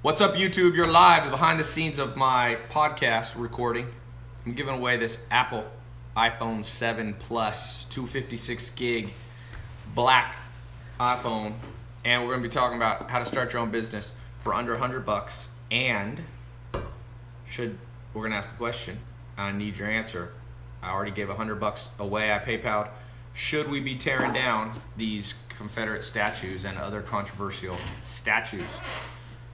What's up, YouTube? You're live behind the scenes of my podcast recording. I'm giving away this Apple iPhone 7 Plus 256 gig black iPhone, and we're going to be talking about how to start your own business for under $100. And we're going to ask the question. I need your answer. I already gave $100 away. I PayPal'd. Should we be tearing down these Confederate statues and other controversial statues?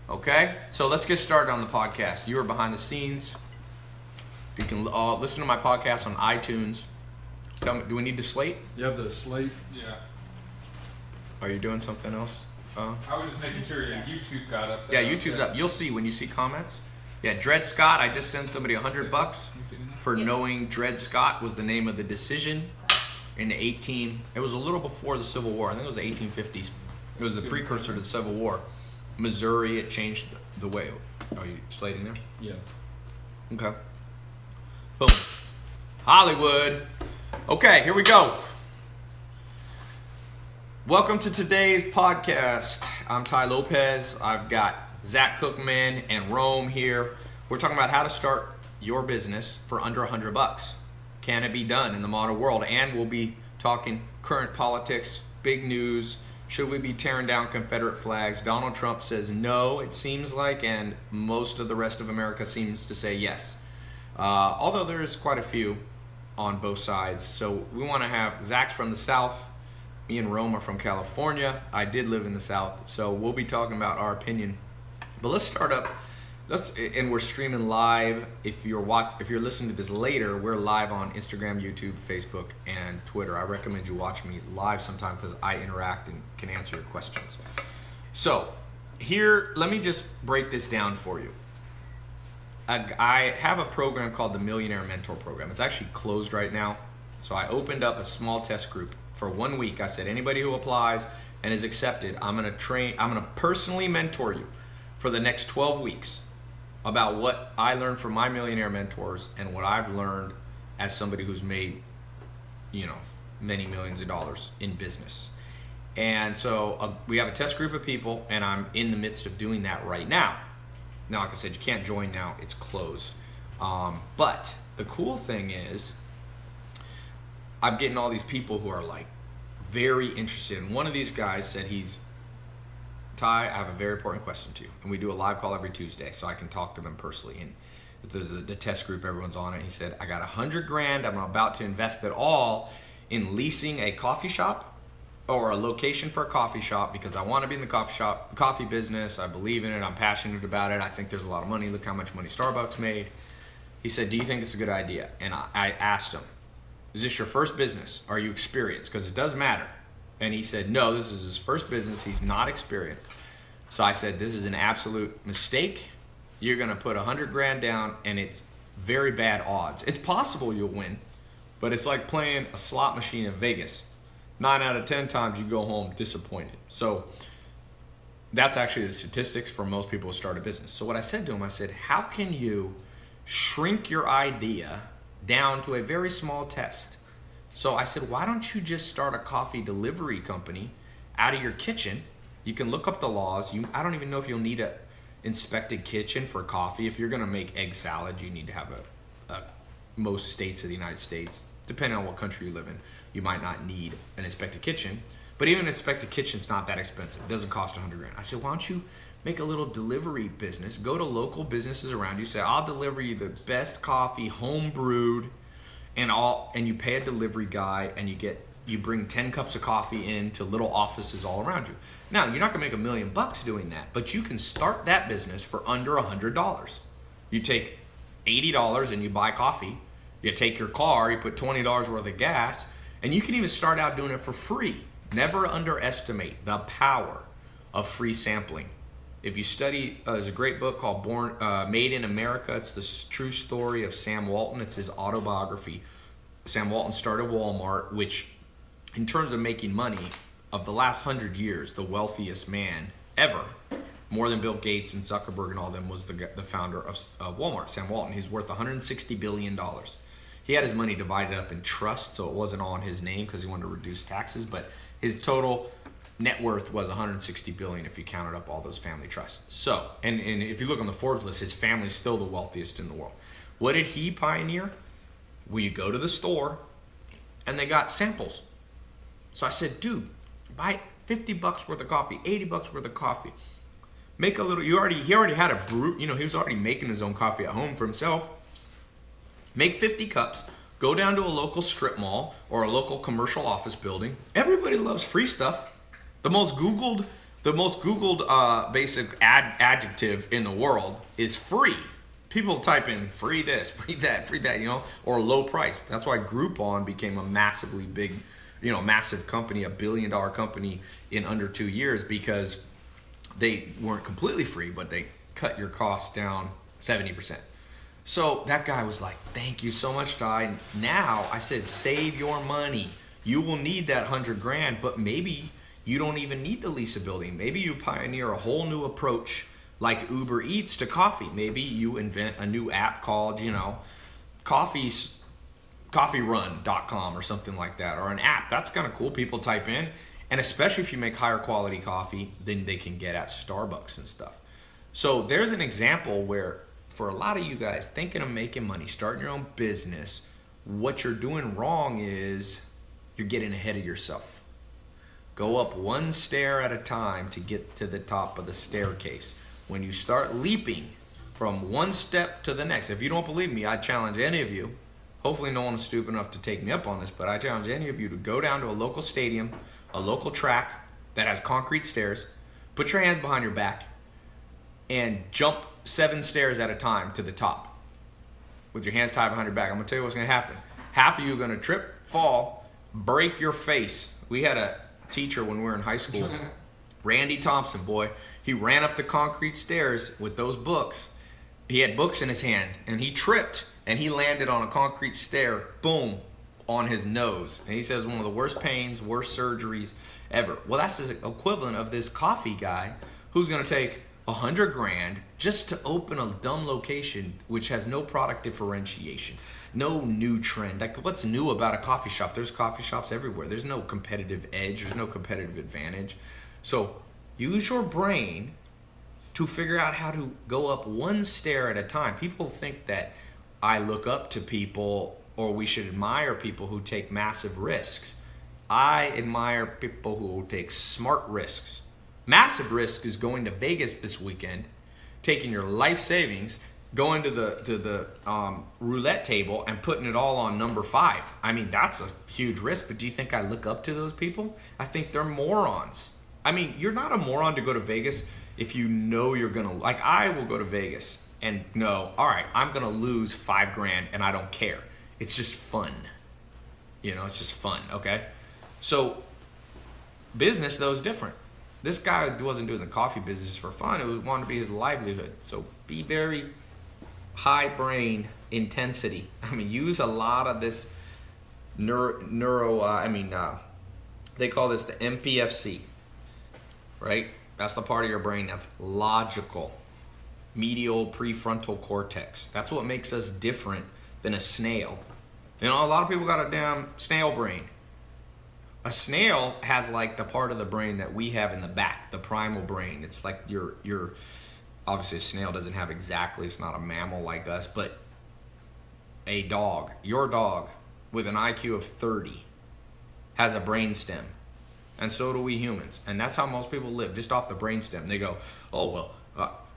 Okay, so let's get started on the podcast. You are behind the scenes. You can listen to my podcast on iTunes. Do we need the slate? You have the slate? Yeah. Are you doing something else? I was just making sure YouTube got up Yeah, there. YouTube's up. You'll see when you see comments. Yeah, Dred Scott, I just sent somebody $100 for knowing Dred Scott was the name of the decision in the it was a little before the Civil War. I think it was the 1850s. It was the precursor to the Civil War. Missouri, it changed the way. Are you slating there? Yeah. Okay. Boom. Hollywood. Okay, here we go. Welcome to today's podcast. I'm Tai Lopez. I've got Zach Cookman and Rome here. We're talking about how to start your business for under $100. Can it be done in the modern world? And we'll be talking current politics, big news. Should we be tearing down Confederate flags? Donald Trump says no, it seems like, and most of the rest of America seems to say yes. Although there is quite a few on both sides. So we want to have Zach's from the South. Me and Rome are from California. I did live in the South, so we'll be talking about our opinion. But let's start up. And we're streaming live. If you're listening to this later, we're live on Instagram, YouTube, Facebook, and Twitter. I recommend you watch me live sometime because I interact and can answer your questions. So here, let me just break this down for you. I have a program called the Millionaire Mentor Program. It's actually closed right now. So I opened up a small test group for 1 week. I said anybody who applies and is accepted, I'm going to personally mentor you for the next 12 weeks. About what I learned from my millionaire mentors and what I've learned as somebody who's made, many millions of dollars in business. And so we have a test group of people, and I'm in the midst of doing that right now. Now, like I said, you can't join now. It's closed. But the cool thing is I'm getting all these people who are like very interested. And one of these guys said Tai, I have a very important question to you. And we do a live call every Tuesday, so I can talk to them personally. And the test group, everyone's on it. He said, I got $100,000. I'm about to invest it all in leasing a coffee shop or a location for a coffee shop because I want to be in the coffee business. I believe in it. I'm passionate about it. I think there's a lot of money. Look how much money Starbucks made. He said, do you think it's a good idea? And I asked him, is this your first business? Are you experienced? Because it does matter. And he said, no, this is his first business. He's not experienced. So I said, this is an absolute mistake. You're going to put $100,000 down, and it's very bad odds. It's possible you'll win, but it's like playing a slot machine in Vegas. 9 out of 10 times you go home disappointed. So that's actually the statistics for most people who start a business. So what I said to him, I said, how can you shrink your idea down to a very small test? So I said, why don't you just start a coffee delivery company out of your kitchen? You can look up the laws. I don't even know if you'll need a inspected kitchen for coffee. If you're going to make egg salad, you need to have most states of the United States, depending on what country you live in, you might not need an inspected kitchen. But even an inspected kitchen's not that expensive. It doesn't cost $100,000. I said, why don't you make a little delivery business? Go to local businesses around you. Say, I'll deliver you the best coffee, home brewed, and you pay a delivery guy, and you bring 10 cups of coffee into little offices all around you. Now, you're not gonna make $1 million doing that, but you can start that business for under $100. You take $80 and you buy coffee. You take your car, you put $20 worth of gas, and you can even start out doing it for free. Never underestimate the power of free sampling. If you study, there's a great book called Made in America. It's the true story of Sam Walton. It's his autobiography. Sam Walton started Walmart, which in terms of making money, of the last 100 years, the wealthiest man ever, more than Bill Gates and Zuckerberg and all them, was the founder of Walmart, Sam Walton. He's worth $160 billion. He had his money divided up in trust, so it wasn't all in his name because he wanted to reduce taxes, but his total net worth was 160 billion if you counted up all those family trusts. So, and if you look on the Forbes list, his family's still the wealthiest in the world. What did he pioneer? Well, you go to the store and they got samples. So I said, dude, buy 50 bucks worth of coffee, 80 bucks worth of coffee. Make a little, he already had a brew, he was already making his own coffee at home for himself. Make 50 cups, go down to a local strip mall or a local commercial office building. Everybody loves free stuff. The most Googled basic adjective in the world is free. People type in free this, free that, or low price. That's why Groupon became a massively big, massive company, $1 billion company in under 2 years, because they weren't completely free, but they cut your costs down 70%. So that guy was like, thank you so much, Ty. Now I said, save your money. You will need that 100 grand, but maybe you don't even need to lease a building. Maybe you pioneer a whole new approach like Uber Eats to coffee. Maybe you invent a new app called, coffeerun.com or something like that, or an app. That's kind of cool. People type in, and especially if you make higher quality coffee than they can get at Starbucks and stuff. So there's an example where, for a lot of you guys thinking of making money, starting your own business, what you're doing wrong is you're getting ahead of yourself. Go up one stair at a time to get to the top of the staircase. When you start leaping from one step to the next, if you don't believe me, I challenge any of you, hopefully no one is stupid enough to take me up on this, but I challenge any of you to go down to a local stadium, a local track that has concrete stairs, put your hands behind your back, and jump 7 stairs at a time to the top with your hands tied behind your back. I'm gonna tell you what's gonna happen. Half of you are gonna trip, fall, break your face. We had a teacher when we were in high school, Randy Thompson, boy, he ran up the concrete stairs with those books. He had books in his hand, and he tripped, and he landed on a concrete stair, boom, on his nose. And he says one of the worst pains, worst surgeries ever. Well, that's the equivalent of this coffee guy who's gonna take 100 grand just to open a dumb location which has no product differentiation, no new trend. Like, what's new about a coffee shop? There's coffee shops everywhere. There's no competitive edge. There's no competitive advantage. So use your brain to figure out how to go up one stair at a time. People think that I look up to people, or we should admire people who take massive risks. I admire people who take smart risks. Massive risk is going to Vegas this weekend, taking your life savings, going to the roulette table and putting it all on number 5. I mean, that's a huge risk, but do you think I look up to those people? I think they're morons. I mean, you're not a moron to go to Vegas if you know you're gonna, like, I will go to Vegas and know, all right, I'm gonna lose 5 grand and I don't care. It's just fun. It's just fun, okay? So business, though, is different. This guy wasn't doing the coffee business for fun. It wanted to be his livelihood. So be very high brain intensity. Use a lot of this they call this the MPFC, right? That's the part of your brain that's logical, medial prefrontal cortex. That's what makes us different than a snail. A lot of people got a damn snail brain. A snail has like the part of the brain that we have in the back, the primal brain. It's like your obviously a snail doesn't have exactly, it's not a mammal like us, but a dog, your dog with an IQ of 30 has a brain stem. And so do we humans. And that's how most people live, just off the brain stem. They go, oh, well,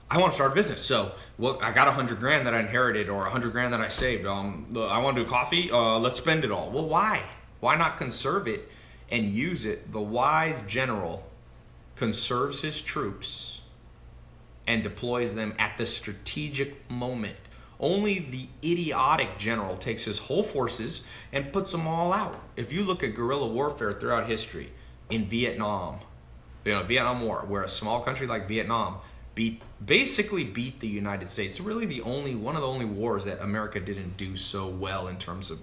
I want to start a business. So, I got 100 grand that I inherited, or 100 grand that I saved. I want to do coffee. Let's spend it all. Well, why? Why not conserve it and use it? The wise general conserves his troops and deploys them at the strategic moment. Only the idiotic general takes his whole forces and puts them all out. If you look at guerrilla warfare throughout history, in Vietnam War, where a small country like Vietnam basically beat the United States. It's really one of the only wars that America didn't do so well in terms of,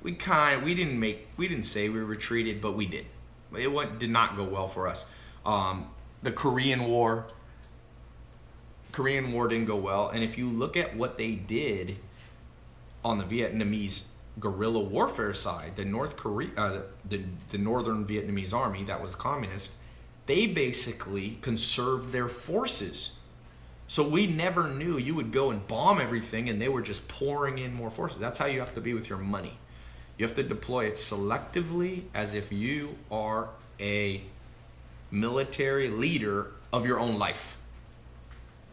we didn't say we retreated, but we did. It did not go well for us. The Korean War didn't go well, and if you look at what they did on the Vietnamese guerrilla warfare side, the northern Vietnamese army that was communist, they basically conserved their forces. So we never knew. You would go and bomb everything and they were just pouring in more forces. That's how you have to be with your money. You have to deploy it selectively as if you are a military leader of your own life.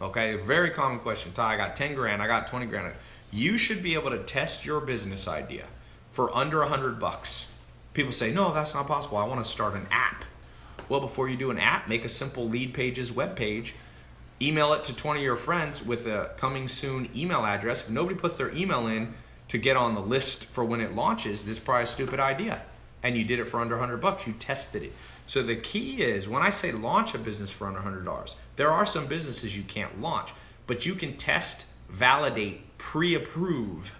Okay, very common question. Ty, I got 10 grand, I got 20 grand. You should be able to test your business idea for under $100. People say, no, that's not possible. I want to start an app. Well, before you do an app, make a simple Lead Pages web page, email it to 20 of your friends with a coming soon email address. If nobody puts their email in to get on the list for when it launches, this is probably a stupid idea. And you did it for under $100. You tested it. So the key is, when I say launch a business for under $100, there are some businesses you can't launch, but you can test, validate, pre-approve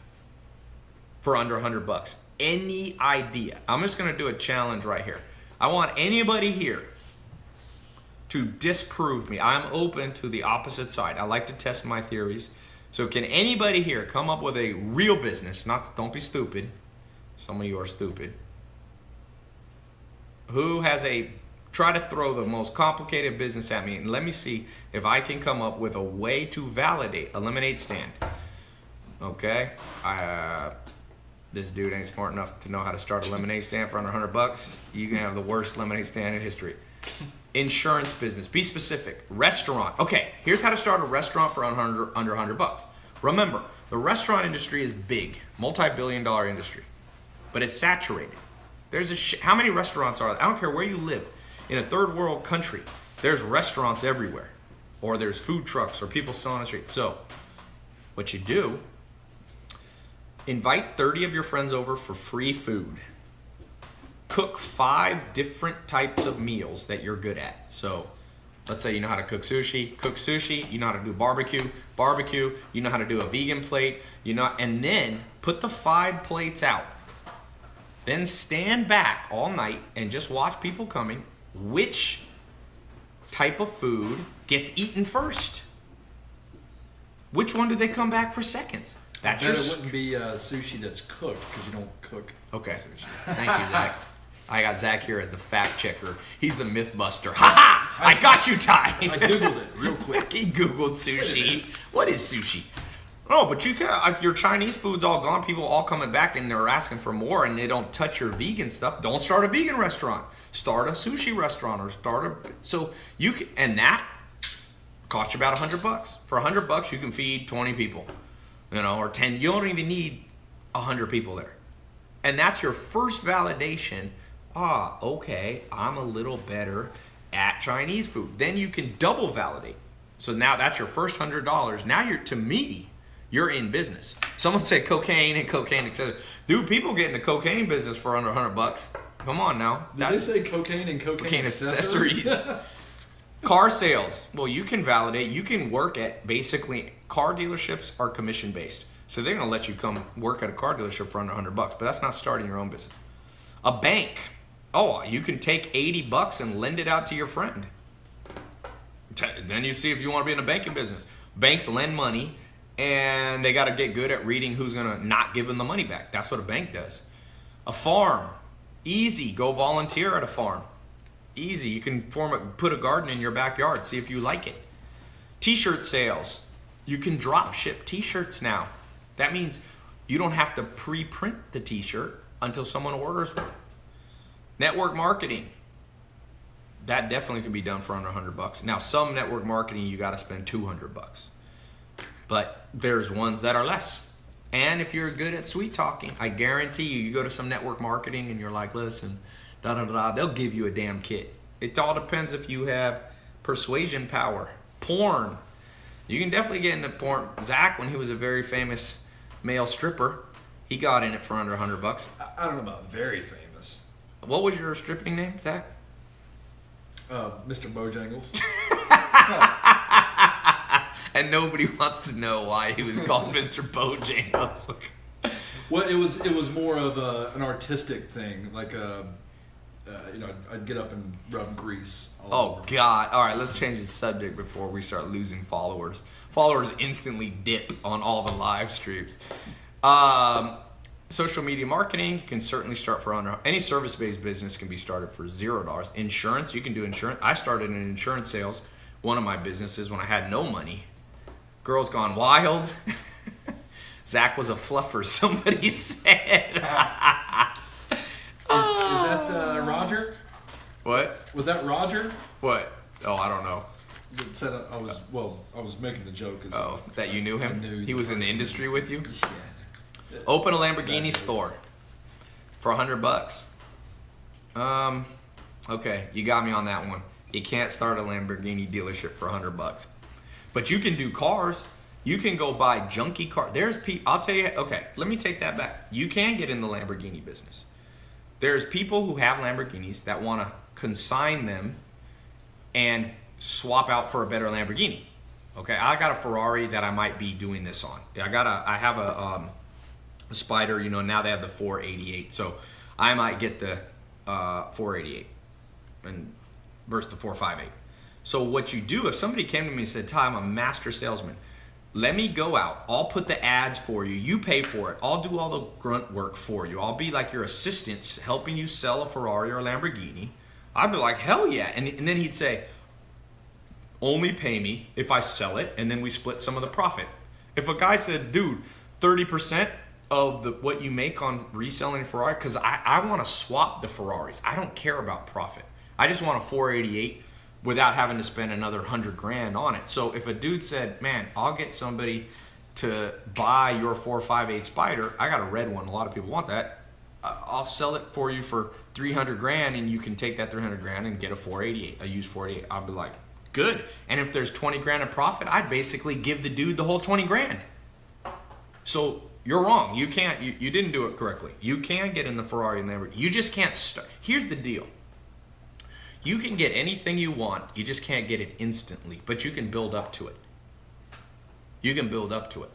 for under $100. Any idea. I'm just going to do a challenge right here. I want anybody here to disprove me. I'm open to the opposite side. I like to test my theories. So can anybody here come up with a real business? Don't be stupid. Some of you are stupid. Who has try to throw the most complicated business at me and let me see if I can come up with a way to validate a lemonade stand. Okay? This dude ain't smart enough to know how to start a lemonade stand for under $100. You can have the worst lemonade stand in history. Insurance business. Be specific. Restaurant. Okay, here's how to start a restaurant for under $100. Remember, the restaurant industry is big, multi-billion-dollar industry, but it's saturated. How many restaurants are there? I don't care where you live. In a third world country, there's restaurants everywhere, or there's food trucks, or people selling on the street. So, what you do, invite 30 of your friends over for free food. Cook 5 different types of meals that you're good at. So let's say you know how to cook sushi, you know how to do barbecue, you know how to do a vegan plate, and then put the 5 plates out. Then stand back all night and just watch people coming. Which type of food gets eaten first? Which one do they come back for seconds? It wouldn't be sushi that's cooked, because you don't cook sushi. Thank you, Zach. I got Zach here as the fact checker. He's the myth buster. Ha ha! I got you, Ty. I Googled it real quick. He Googled sushi. What is sushi? Oh, but you can, if your Chinese food's all gone, people all coming back and they're asking for more and they don't touch your vegan stuff, don't start a vegan restaurant. Start a sushi restaurant so you can, and that costs you about $100. For $100, you can feed 20 people, or 10. You don't even need 100 people there. And that's your first validation. Okay, I'm a little better at Chinese food. Then you can double validate. So now that's your first $100. Now you're in business. Someone said cocaine, etc. Dude, people get in the cocaine business for under $100. Come on now. Did they say cocaine and cocaine accessories? Car sales. Well, you can validate. You can work at basically, car dealerships are commission based. So they're going to let you come work at a car dealership for under $100. But that's not starting your own business. A bank. Oh, you can take $80 and lend it out to your friend. Then you see if you want to be in a banking business. Banks lend money. And they got to get good at reading who's going to not give them the money back. That's what a bank does. A farm. Easy. Go volunteer at a farm. Easy. You can put a garden in your backyard. See if you like it. T-shirt sales. You can drop ship T-shirts now. That means you don't have to pre-print the T-shirt until someone orders one. Network marketing. That definitely can be done for under $100. Now, some network marketing, you got to spend $200. But there's ones that are less. And if you're good at sweet talking, I guarantee you go to some network marketing and you're like, listen, they'll give you a damn kit. It all depends if you have persuasion power. Porn. You can definitely get into porn. Zach, when he was a very famous male stripper, he got in it for under $100. I don't know about very famous. What was your stripping name, Zach? Mr. Bojangles. And nobody wants to know why he was called Mr. Bojangles. Well, it was more of an artistic thing, like I'd get up and rub grease all over. God! All right, let's change the subject before we start losing followers. Followers instantly dip on all the live streams. social media marketing, you can certainly start for under any service-based business can be started for $0. Insurance, you can do insurance. I started in insurance sales, one of my businesses when I had no money. Girls Gone Wild. Zach was a fluffer, somebody said. Is that Roger? What? Was that Roger? What? Oh, I don't know. That said I was making the joke. Oh, that you knew him? He was in the industry with you? Yeah. Open a Lamborghini store for $100. Okay, you got me on that one. You can't start a Lamborghini dealership for $100. But you can do cars. You can go buy junky cars. I'll tell you, okay, let me take that back. You can get in the Lamborghini business. There's people who have Lamborghinis that want to consign them and swap out for a better Lamborghini. Okay, I got a Ferrari that I might be doing this on. I have a Spider, now they have the 488. So I might get the 488 and versus the 458. So what you do, if somebody came to me and said, "Tai, I'm a master salesman. Let me go out. I'll put the ads for you. You pay for it. I'll do all the grunt work for you. I'll be like your assistant helping you sell a Ferrari or a Lamborghini." I'd be like, hell yeah. And then he'd say, only pay me if I sell it, and then we split some of the profit. If a guy said, dude, 30% of what you make on reselling a Ferrari, because I want to swap the Ferraris. I don't care about profit. I just want a 488 without having to spend another $100,000 on it. So if a dude said, man, I'll get somebody to buy your 458 Spider, I got a red one, a lot of people want that, I'll sell it for you for $300,000, and you can take that $300,000 and get a 488, a used 488. I'll be like, good. And if there's $20,000 in profit, I'd basically give the dude the whole $20,000. So you're wrong. You can't. You didn't do it correctly. You can get in the Ferrari and Lamborghini. You just can't start. Here's the deal. You can get anything you want. You just can't get it instantly, but you can build up to it. You can build up to it.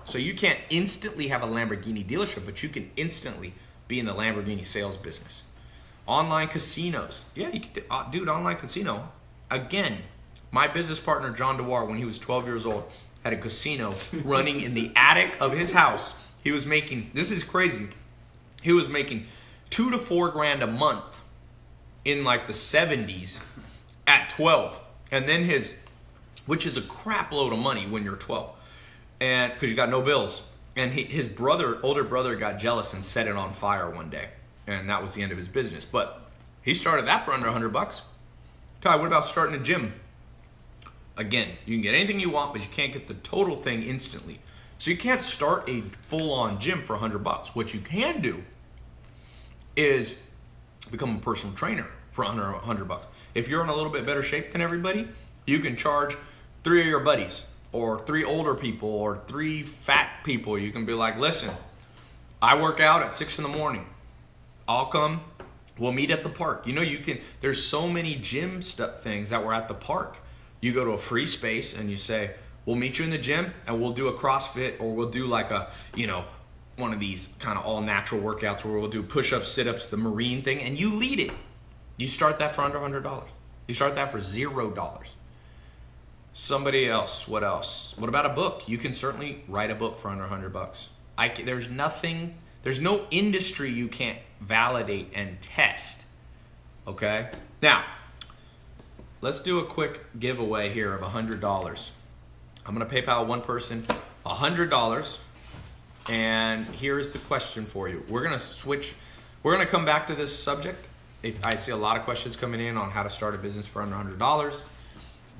So you can't instantly have a Lamborghini dealership, but you can instantly be in the Lamborghini sales business. Online casinos. Yeah, you can, dude, online casino. Again, my business partner, John DeWar, when he was 12 years old, had a casino running in the attic of his house. He was making, this is crazy, he was making $2,000 to $4,000 a month in like the 70s at 12. And then which is a crap load of money when you're 12. And because you got no bills. And his older brother got jealous and set it on fire one day. And that was the end of his business. But he started that for under $100. Tai, what about starting a gym? Again, you can get anything you want, but you can't get the total thing instantly. So you can't start a full-on gym for $100. What you can do is become a personal trainer for under $100. If you're in a little bit better shape than everybody, you can charge 3 of your buddies, or 3 older people, or 3 fat people. You can be like, listen, I work out at 6 in the morning. I'll come. We'll meet at the park. There's so many gym things that were at the park. You go to a free space and you say, we'll meet you in the gym and we'll do a CrossFit, or we'll do like a, one of these kind of all natural workouts where we'll do push-ups, sit-ups, the marine thing, and you lead it. You start that for under $100. You start that for $0. Somebody else, what else? What about a book? You can certainly write a book for under $100. There's no industry you can't validate and test. Okay? Now, let's do a quick giveaway here of $100. I'm going to PayPal one person $100. And here's the question for you. We're going to come back to this subject. I see a lot of questions coming in on how to start a business for under $100.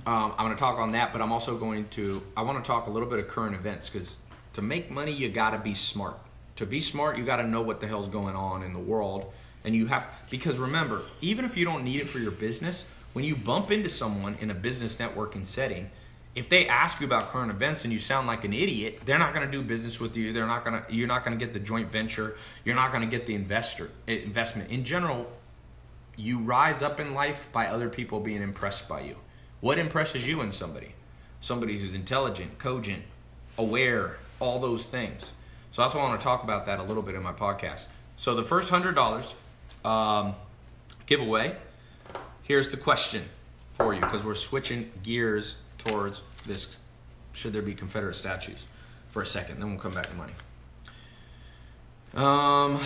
I'm going to talk on that, but I want to talk a little bit of current events, because to make money, you got to be smart. To be smart, you got to know what the hell's going on in the world. And because remember, even if you don't need it for your business, when you bump into someone in a business networking setting, if they ask you about current events and you sound like an idiot, they're not going to do business with you. You're not going to get the joint venture. You're not going to get the investment. In general, you rise up in life by other people being impressed by you. What impresses you in somebody? Somebody who's intelligent, cogent, aware, all those things. So that's why I want to talk about that a little bit in my podcast. So the first $100 giveaway, here's the question for you, because we're switching gears towards this, should there be Confederate statues, for a second, then we'll come back to money. Let's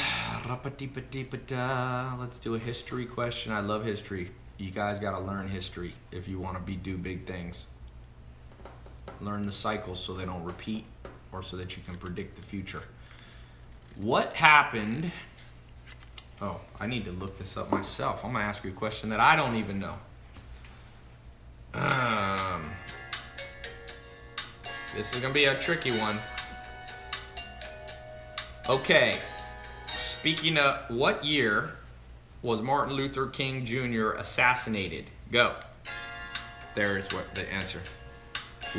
do a history question. I love history. You guys got to learn history if you want to do big things. Learn the cycles so they don't repeat, or so that you can predict the future. What happened? Oh, I need to look this up myself. I'm gonna ask you a question that I don't even know. This is gonna be a tricky one. Okay. Speaking of, what year was Martin Luther King Jr. assassinated? Go. There's what the answer.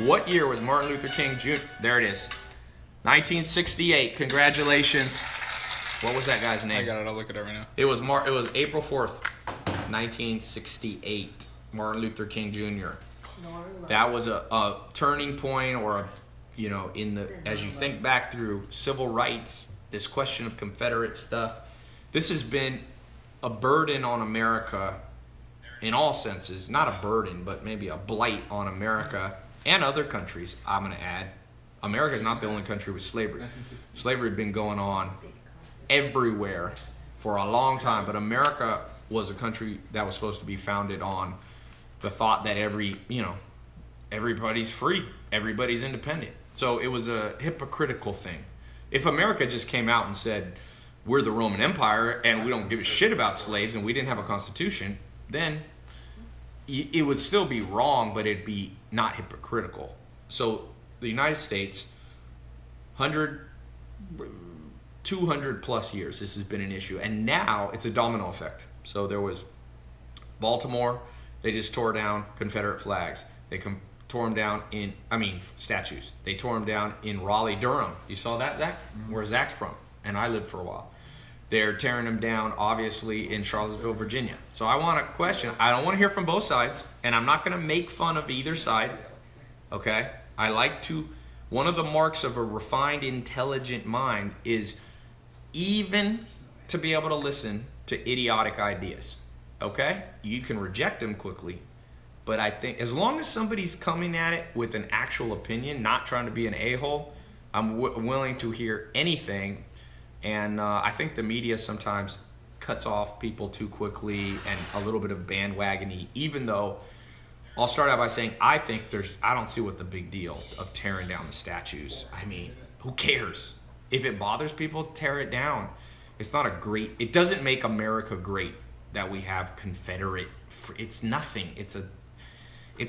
What year was Martin Luther King Jr.? There it is. 1968. Congratulations. What was that guy's name? I got it. I'll look it up right now. It was April 4th, 1968. Martin Luther King Jr. That was a turning point, or as you think back through civil rights, this question of Confederate stuff. This has been a burden on America in all senses. Not a burden, but maybe a blight on America and other countries, I'm going to add. America is not the only country with slavery. Slavery had been going on everywhere for a long time, but America was a country that was supposed to be founded on the thought that everybody's free, everybody's independent. So it was a hypocritical thing. If America just came out and said, we're the Roman Empire and we don't give a shit about slaves and we didn't have a constitution, then it would still be wrong, but it'd be not hypocritical. So the United States, 200 plus years, this has been an issue. And now it's a domino effect. So there was Baltimore, they just tore down Confederate flags. They tore them down statues. They tore them down in Raleigh, Durham. You saw that, Zach? Mm-hmm. Where Zach's from. And I lived for a while. They're tearing them down, obviously, in Charlottesville, Virginia. So I want to question. I don't want to hear from both sides, and I'm not going to make fun of either side. Okay? One of the marks of a refined, intelligent mind is even to be able to listen to idiotic ideas. Okay? You can reject them quickly, but I think as long as somebody's coming at it with an actual opinion, not trying to be an a-hole, I'm willing to hear anything. And I think the media sometimes cuts off people too quickly and a little bit of bandwagon-y, even though I'll start out by saying I don't see what the big deal of tearing down the statues. I mean, who cares? If it bothers people, tear it down. It doesn't make America great that we have Confederate. It's nothing. It's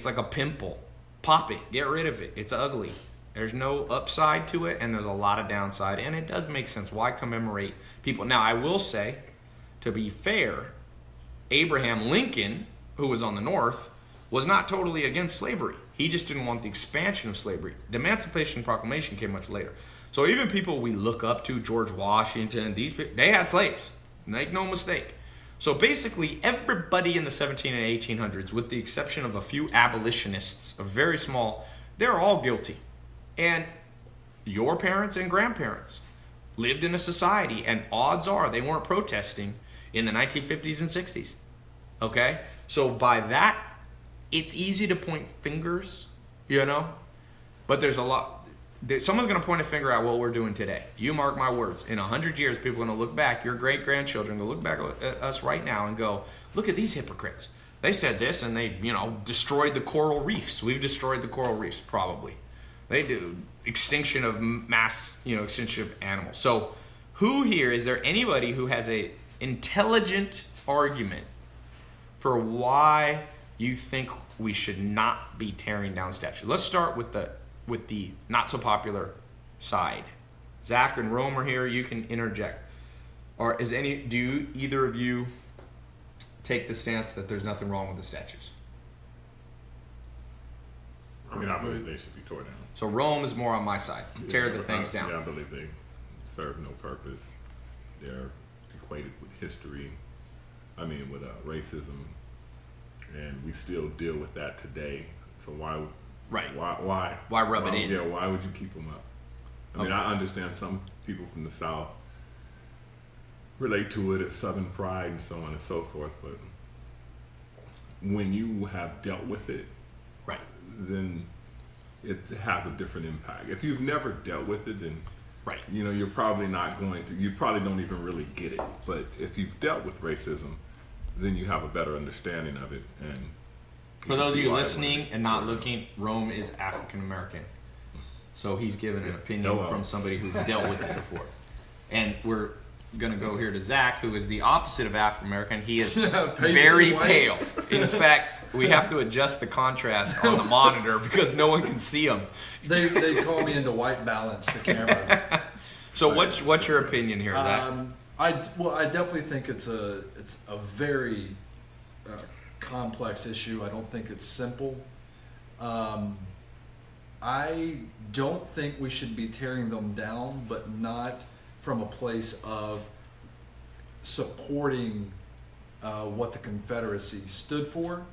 like a pimple. Pop it. Get rid of it. It's ugly. There's no upside to it, and there's a lot of downside. And it does make sense. Why commemorate people? Now, I will say, to be fair, Abraham Lincoln, who was on the North, was not totally against slavery. He just didn't want the expansion of slavery. The Emancipation Proclamation came much later. So even people we look up to, George Washington, they had slaves. Make no mistake. So basically, everybody in the 17 and 1800s, with the exception of a few abolitionists, a very small, they're all guilty. And your parents and grandparents lived in a society, and odds are they weren't protesting in the 1950s and 60s. Okay? So by that, it's easy to point fingers, but there's a lot. Someone's going to point a finger at what we're doing today. You mark my words. In 100 years, people are going to look back, your great-grandchildren will look back at us right now and go, look at these hypocrites. They said this, and they, destroyed the coral reefs. We've destroyed the coral reefs, probably. They do extinction of extinction of animals. So is there anybody who has a intelligent argument for why you think we should not be tearing down statues? Let's start with the not so popular side. Zach and Rome are here. You can interject. Do either of you take the stance that there's nothing wrong with the statues? I believe they should be torn down. So Rome is more on my side. Tear the things down. Yeah, I believe they serve no purpose. They're equated with history. With racism, and we still deal with that today. So why rub it in? Yeah, why would you keep them up? I understand some people from the South relate to it as Southern pride and so on and so forth, but when you have dealt with it, right, then it has a different impact. If you've never dealt with it, then Right. You know, you're probably not going to. You probably don't even really get it. But if you've dealt with racism, then you have a better understanding of it. And For those of you listening and not looking, Rome is African American. So he's given an opinion from somebody who's dealt with it before. And we're going to go here to Zach, who is the opposite of African American. He is very pale. In fact, we have to adjust the contrast on the monitor because no one can see him. They call me into white balance, the cameras. So what's your opinion here, Zach? I definitely think it's a very complex issue. I don't think it's simple. I don't think we should be tearing them down, but not from a place of supporting what the Confederacy stood for.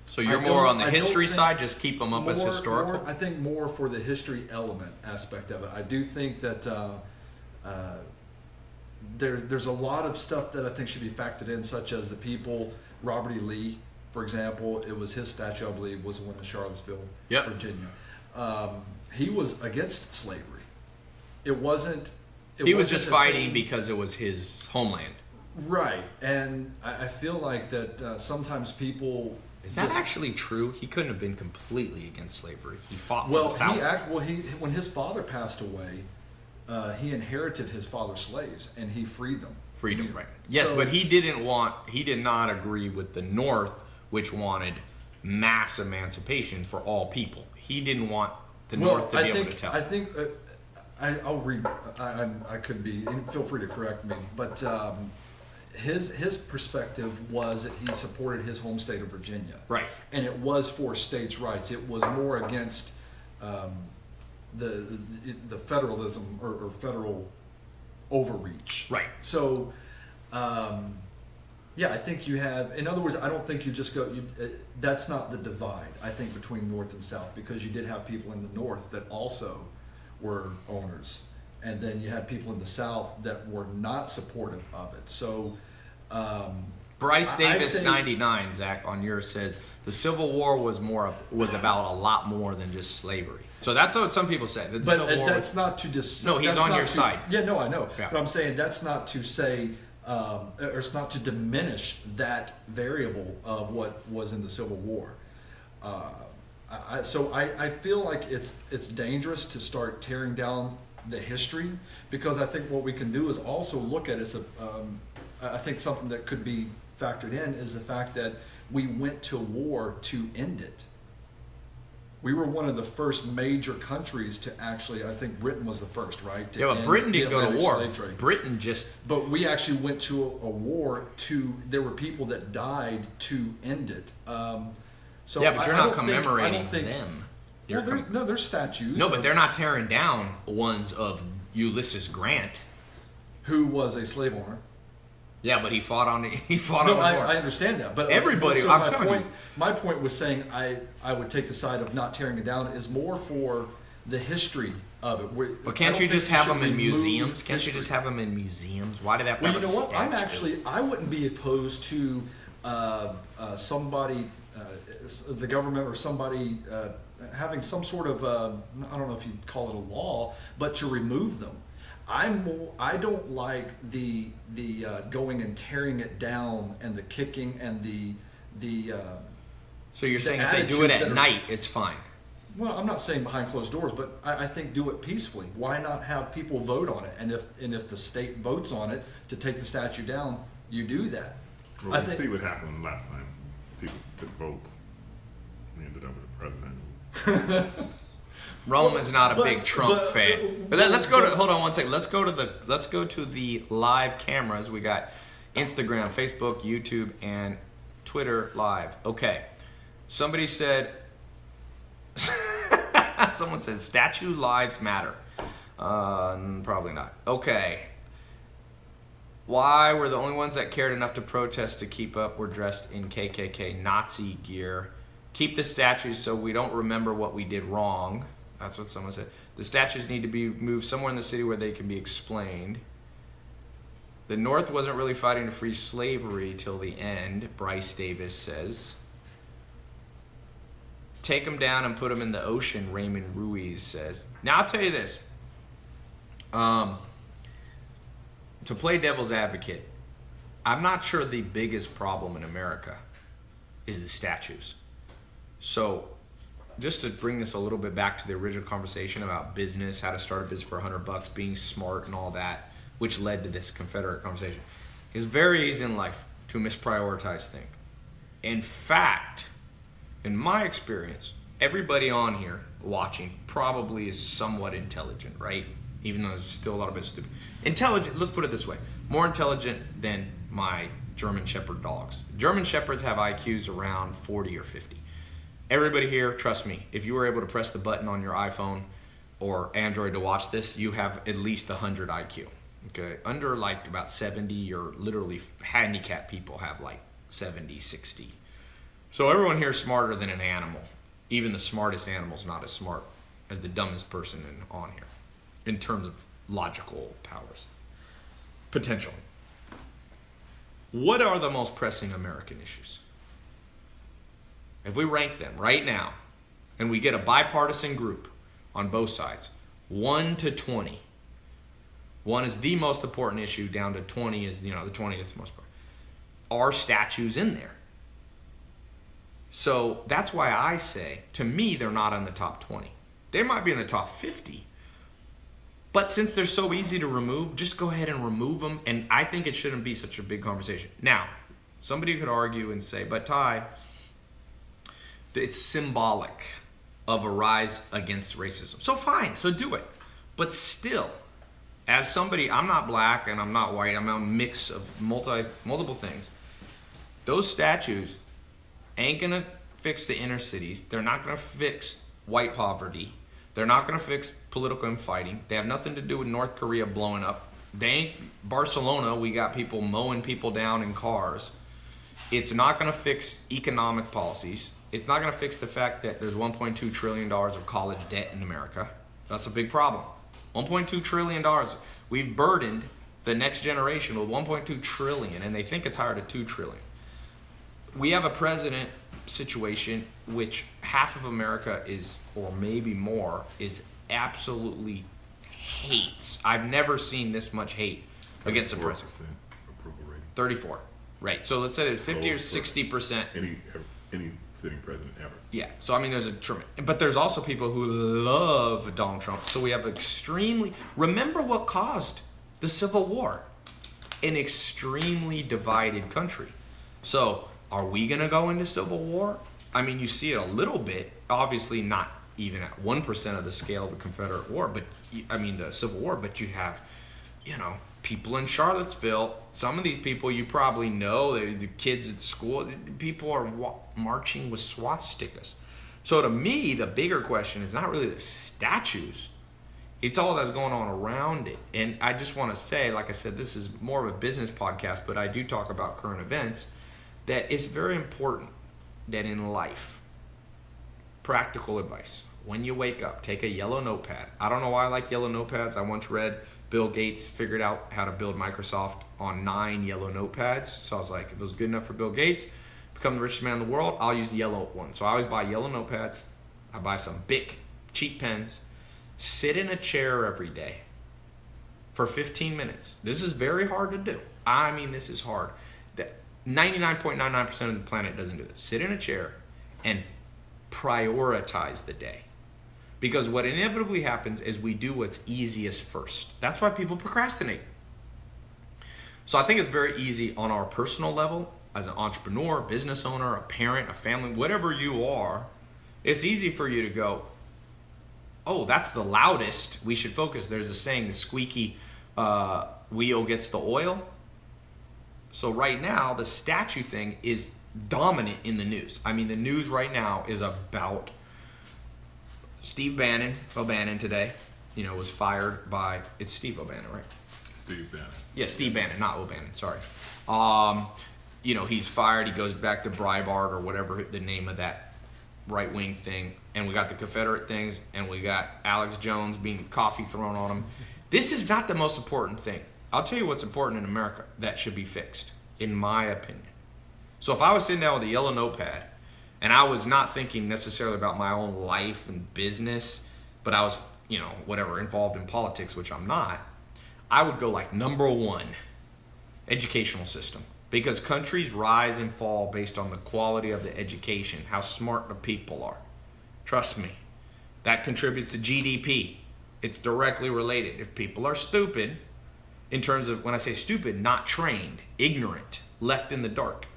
So you're more on the history side, just keep them up as historical? I think more for the history element aspect of it. I do think that there's a lot of stuff that I think should be factored in, such as the people, Robert E. Lee, for example, it was his statue, I believe, was the one in Charlottesville, Virginia. He was against slavery. He was just fighting because it was his homeland. Right, and I feel like that sometimes people... Is that actually true? He couldn't have been completely against slavery. He fought for the South. When his father passed away, he inherited his father's slaves, and he freed them. Freedom, right. Yes, but he did not agree with the North, which wanted mass emancipation for all people. He didn't want the North to be able to tell. I think, I'll read, I could be, feel free to correct me, but his perspective was that he supported his home state of Virginia. Right. And it was for states' rights. It was more against the federalism or federal overreach. Right. So, yeah, I think you have, in other words, I don't think you just go, that's not the divide, I think, between North and South, because you did have people in the North that also were owners. And then you had people in the South that were not supportive of it. So, Bryce Davis 99, Zach, on yours says the Civil War was about a lot more than just slavery. So that's what some people say. But that's not to just. No, he's on your side. Yeah, no, I know. Yeah. But I'm saying that's not to say, or it's not to diminish that variable of what was in the Civil War. So I feel like it's dangerous to start tearing down the history, because I think what we can do is also look at it. I think something that could be factored in is the fact that we went to war to end it. We were one of the first major countries to actually, I think Britain was the first, right? Yeah, but Britain didn't go to war. Britain just... But we actually went to a war there were people that died to end it. So yeah, but you're not commemorating them. Well, there's statues. No, but they're not tearing down ones of Ulysses Grant, who was a slave owner. Yeah, but he fought on the war. I understand that, but everybody. My point was saying I would take the side of not tearing it down is more for the history of it. But can't you just have them in museums? Can't you just have them in museums? Why do they have to have a statue? What? I wouldn't be opposed to somebody, the government or somebody having some sort of I don't know if you'd call it a law, but to remove them. I don't like the going and tearing it down and the kicking and the. So you're saying if they do it at night, it's fine? Well, I'm not saying behind closed doors, but I think do it peacefully. Why not have people vote on it? And if the state votes on it to take the statue down, you do that. Well, see what happened last time. People took votes. We ended up with a president. Rome is not a big Trump fan. But let's go to. Hold on one second. Let's go to the live cameras. We got Instagram, Facebook, YouTube, and Twitter live. Okay. Somebody said. Someone said statue lives matter. Probably not. Okay. Why were the only ones that cared enough to protest to keep up were dressed in KKK Nazi gear? Keep the statues so we don't remember what we did wrong. That's what someone said. The statues need to be moved somewhere in the city where they can be explained. The North wasn't really fighting to free slavery till the end, Bryce Davis says. take them down and put them in the ocean, Raymond Ruiz says. Now, I'll tell you this. To play devil's advocate, I'm not sure the biggest problem in America is the statues. So, just to bring this a little bit back to the original conversation about business, how to start a business for $100, being smart and all that, which led to this Confederate conversation, it's very easy in life to misprioritize things. In fact, in my experience, everybody on here watching probably is somewhat intelligent, right? Even though there's still a lot of it stupid. Intelligent, let's put it this way, more intelligent than my German Shepherd dogs. German Shepherds have IQs around 40 or 50. Everybody here, trust me, if you were able to press the button on your iPhone or Android to watch this, you have at least 100 IQ. Okay, under like about 70, or literally handicapped people have like 70, 60. So everyone here is smarter than an animal. Even the smartest animal's not as smart as the dumbest person on here in terms of logical powers. Potential. What are the most pressing American issues? If we rank them right now, and we get a bipartisan group on both sides, 1 to 20. 1 is the most important issue, down to 20 is, the 20th most important. Are statues in there? So that's why I say, to me, they're not in the top 20. They might be in the top 50. But since they're so easy to remove, just go ahead and remove them. And I think it shouldn't be such a big conversation. Now, somebody could argue and say, but Tai, it's symbolic of a rise against racism. So fine, so do it. But still, as somebody, I'm not black and I'm not white, I'm a mix of multiple things. Those statues ain't gonna fix the inner cities. They're not gonna fix white poverty. They're not gonna fix political infighting. They have nothing to do with North Korea blowing up. They ain't Barcelona, we got people mowing people down in cars. It's not gonna fix economic policies. It's not gonna fix the fact that there's $1.2 trillion of college debt in America. That's a big problem. $1.2 trillion. We've burdened the next generation with $1.2 trillion, and they think it's higher to $2 trillion. We have a president situation which half of America is, or maybe more, is absolutely hates. I've never seen this much hate against a president. Approval rating. 34. Right. So let's say it's 50 or 60%. Any sitting president ever. Yeah. So I mean, there's but there's also people who love Donald Trump. So we have remember what caused the Civil War? An extremely divided country. So are we going to go into civil war? I mean, you see it a little bit, obviously not even at 1% of the scale of the Confederate War, but I mean the Civil War, but you have, people in Charlottesville, some of these people you probably know, the kids at school, people are marching with swastikas. So to me, the bigger question is not really the statues, it's all that's going on around it. And I just want to say, like I said, this is more of a business podcast, but I do talk about current events, that it's very important that in life, practical advice, when you wake up, take a yellow notepad. I don't know why I like yellow notepads. I once read Bill Gates figured out how to build Microsoft on 9 yellow notepads. So I was like, if it was good enough for Bill Gates, become the richest man in the world, I'll use the yellow one. So I always buy yellow notepads. I buy some big, cheap pens. Sit in a chair every day for 15 minutes. This is very hard to do. I mean, this is hard. 99.99% of the planet doesn't do this. Sit in a chair and prioritize the day. Because what inevitably happens is we do what's easiest first. That's why people procrastinate. So I think it's very easy on our personal level, as an entrepreneur, business owner, a parent, a family, whatever you are, it's easy for you to go, oh, that's the loudest, we should focus. There's a saying, the squeaky wheel gets the oil. So right now, the statue thing is dominant in the news. I mean, the news right now is about Steve O'Bannon today, was fired by, it's Steve O'Bannon, right? Steve Bannon. Yeah, Steve Bannon, not O'Bannon, sorry. He's fired, he goes back to Breitbart or whatever the name of that right-wing thing, and we got the Confederate things, and we got Alex Jones being coffee thrown on him. This is not the most important thing. I'll tell you what's important in America that should be fixed, in my opinion. So if I was sitting down with a yellow notepad, and I was going, oh, that's the loudest, we should focus. There's a saying, the squeaky wheel gets the oil. So right now, the statue thing is dominant in the news. I mean, the news right now is about Steve O'Bannon today, Steve O'Bannon, not O'Bannon, sorry. and I was not thinking necessarily about my own life and business, but I was, whatever, involved in politics, which I'm not, I would go like number one, educational system. Because countries rise and fall based on the quality of the education, how smart the people are. Trust me, that contributes to GDP. It's directly related. If people are stupid, in terms of, when I say stupid, not trained, ignorant, left in the dark,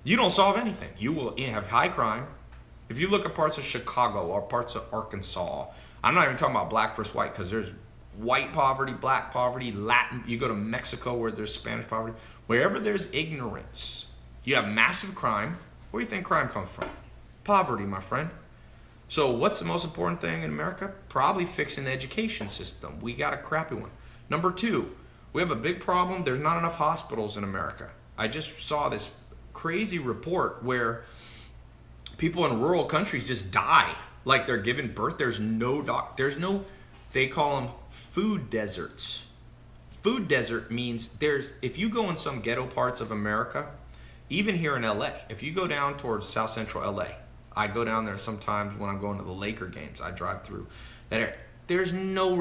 you don't solve anything. You will have high crime. If you look at parts of Chicago or parts of Arkansas, I'm not even talking about black versus white, because there's white poverty, black poverty, Latin. You go to Mexico where there's Spanish poverty. Wherever there's ignorance, you have massive crime. Where do you think crime comes from? Poverty, my friend. So what's the most important thing in America? Probably fixing the education system. We got a crappy one. Number two, we have a big problem. There's not enough hospitals in America. I just saw this crazy report where people in rural countries just die like they're giving birth. There's no they call them food deserts. Food desert means if you go in some ghetto parts of America, even here in LA, if you go down towards South Central LA, I go down there sometimes when I'm going to the Laker games. I drive through that area. There's no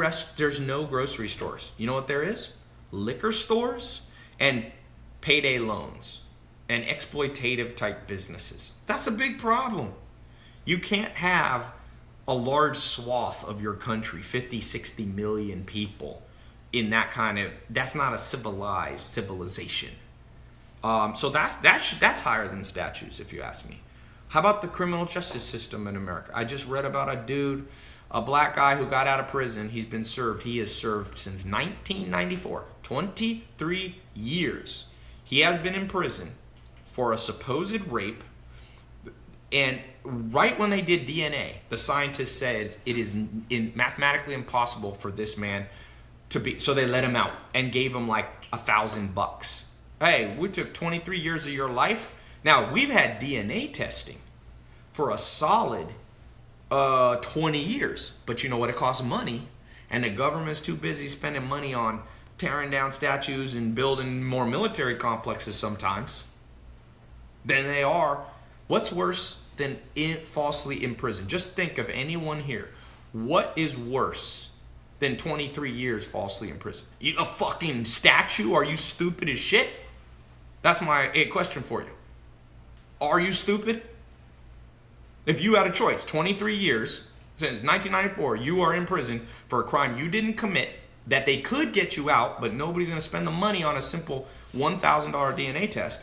grocery stores. You know what there is? Liquor stores and payday loans and exploitative type businesses. That's a big problem. You can't have a large swath of your country, 50, 60 million people, in that that's not a civilization. So that's higher than statues, if you ask me. How about the criminal justice system in America? I just read about a black guy who got out of prison. He's been served. He has served since 1994, 23 years. He has been in prison for a supposed rape. And right when they did DNA, the scientist says it is mathematically impossible for this man to be, so they let him out and gave him like $1,000. Hey, we took 23 years of your life. Now, we've had DNA testing for a solid 20 years, but you know what? It costs money, and the government's too busy spending money on tearing down statues and building more military complexes sometimes than they are. What's worse than falsely imprisoned? Just think of anyone here. What is worse than 23 years falsely imprisoned? A fucking statue? Are you stupid as shit? That's my question for you. Are you stupid? If you had a choice, 23 years, since 1994, you are in prison for a crime you didn't commit, that they could get you out, but nobody's going to spend the money on a simple $1,000 DNA test.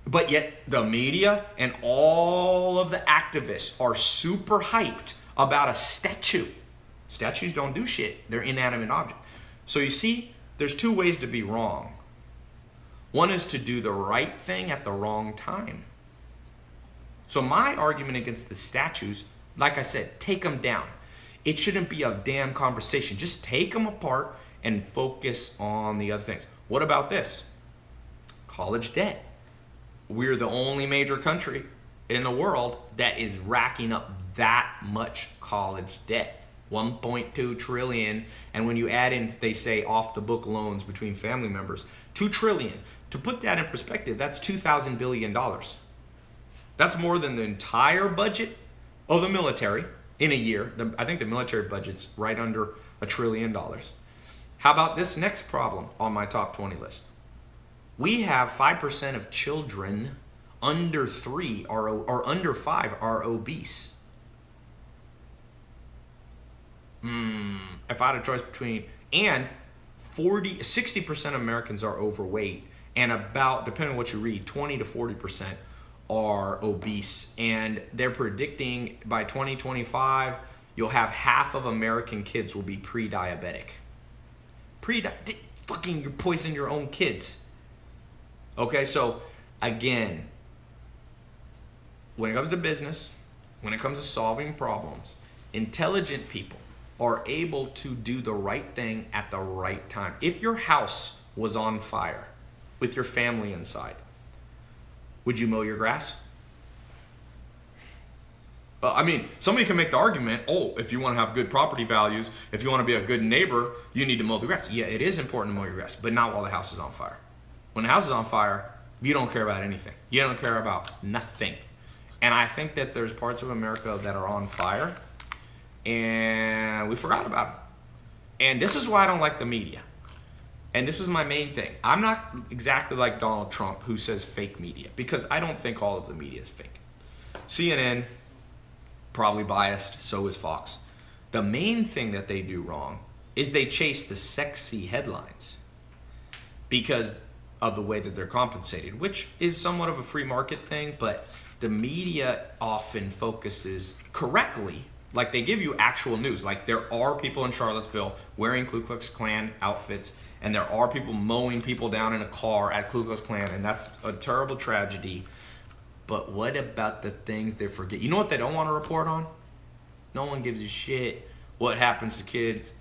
But yet the media and all of the activists are super hyped about a statue. Statues don't do shit. They're inanimate objects. So you see, there's two ways to be wrong. One is to do the right thing at the wrong time. So my argument against the statues, like I said, take them down. It shouldn't be a damn conversation. Just take them apart and focus on the other things. What about this? College debt. We're the only major country in the world that is racking up that much college debt. 1.2 trillion. And when you add in, they say off the book loans between family members, 2 trillion. To put that in perspective, that's $2,000 billion. That's more than the entire budget of the military in a year. I think the military budget's right under $1 trillion. How about this next problem on my top 20 list? We have 5% of children under 3 or under 5 are obese. If I had a choice between, and 60% of Americans are overweight, and about, depending on what you read, 20 to 40% are obese. And they're predicting by 2025, you'll have half of American kids will be pre-diabetic. Fucking, you poison your own kids. Okay, so again, when it comes to business, when it comes to solving problems, intelligent people are able to do the right thing at the right time. If your house was on fire with your family inside, would you mow your grass? I mean, somebody can make the argument, if you want to have good property values, if you want to be a good neighbor, you need to mow the grass. Yeah, it is important to mow your grass, but not while the house is on fire. When the house is on fire, you don't care about anything. You don't care about nothing. And I think that there's parts of America that are on fire, and we forgot about them. And this is why I don't like the media. And this is my main thing. I'm not exactly like Donald Trump, who says fake media, because I don't think all of the media is fake. CNN, probably biased, so is Fox. The main thing that they do wrong is they chase the sexy headlines because of the way that they're compensated, which is somewhat of a free market thing, but the media often focuses correctly. Like, they give you actual news. Like, there are people in Charlottesville wearing Ku Klux Klan outfits, and there are people mowing people down in a car at Ku Klux Klan, and that's a terrible tragedy. But what about the things they forget? You know what they don't want to report on? No one gives a shit what happens to kids